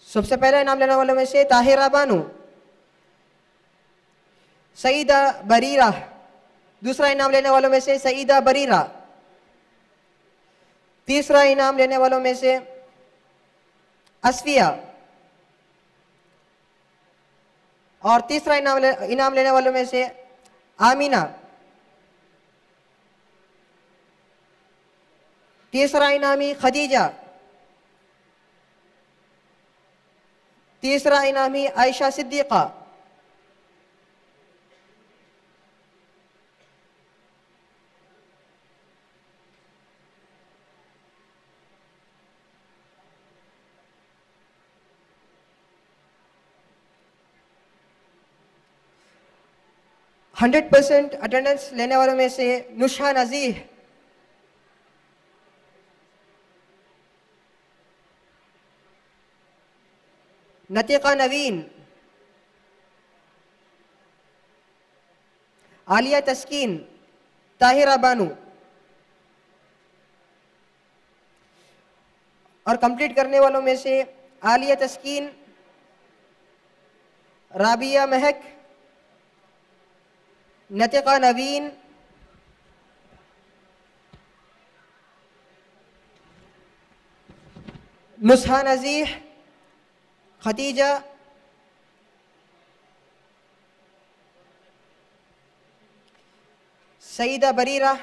سب سے پہلا انعام لینے والوں میں سے طاہرہ بانو. سعیدہ بریرہ. دوسرا انعام لینے والوں میں سے سعیدہ بریرہ. تیسرا انعام لینے والوں میں سے اسفیہ. اور تیسرا انعام لینے والوں میں سے آمینہ. تیسرا انعامی خدیجہ. تیسرا انعامی عائشہ صدیقہ. ہنڈریڈ پرسینٹ اٹینڈنس لینے والوں میں سے نشہا نزیح. ناطقہ نوین. عالیہ تسکین. طاہرہ بانو. اور کمپلیٹ کرنے والوں میں سے عالیہ تسکین، رابعہ مہک، ناطقہ نوین، نصحہ نزیح، خدیجہ، سعیدہ بریرہ،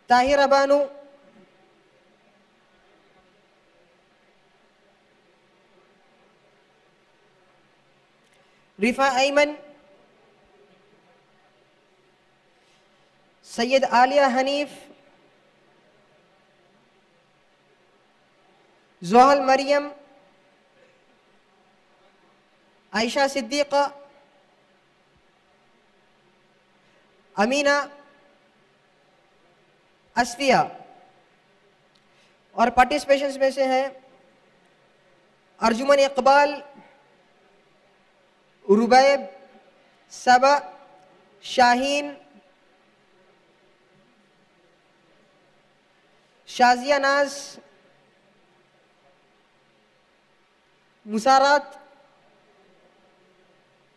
طاہرہ بانو، رفا ایمن، سید عالیہ حنیف، زحل مریم، عائشہ صدیقہ، امینہ، اسفیہ. اور پارٹیسپیشنز میں سے ہیں ارجمن اقبال، ربیب، صبا، شاہین، شازیہ ناز، مسارات،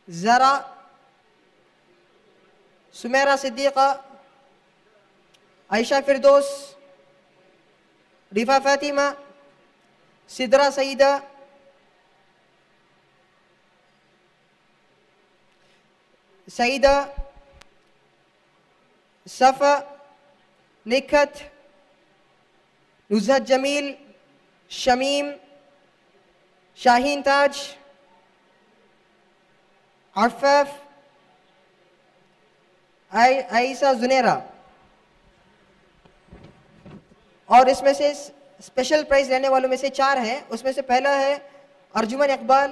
زرا، سمیرہ صدیقہ، عائشہ فردوس، رفا فاطمہ، سدرہ سعیدہ، سعیدہ، صفا، نکھت، نزہت جمیل، شمیم، شاہین تاج، عفاف، عائشہ زنیرہ. اور اس میں سے اسپیشل پرائز لینے والوں میں سے 4 ہیں. اس میں سے پہلا ہے ارجمن اقبال،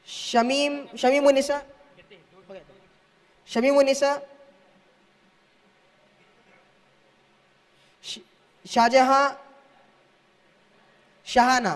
شمیم النساء، شاہجہاں، شہانہ.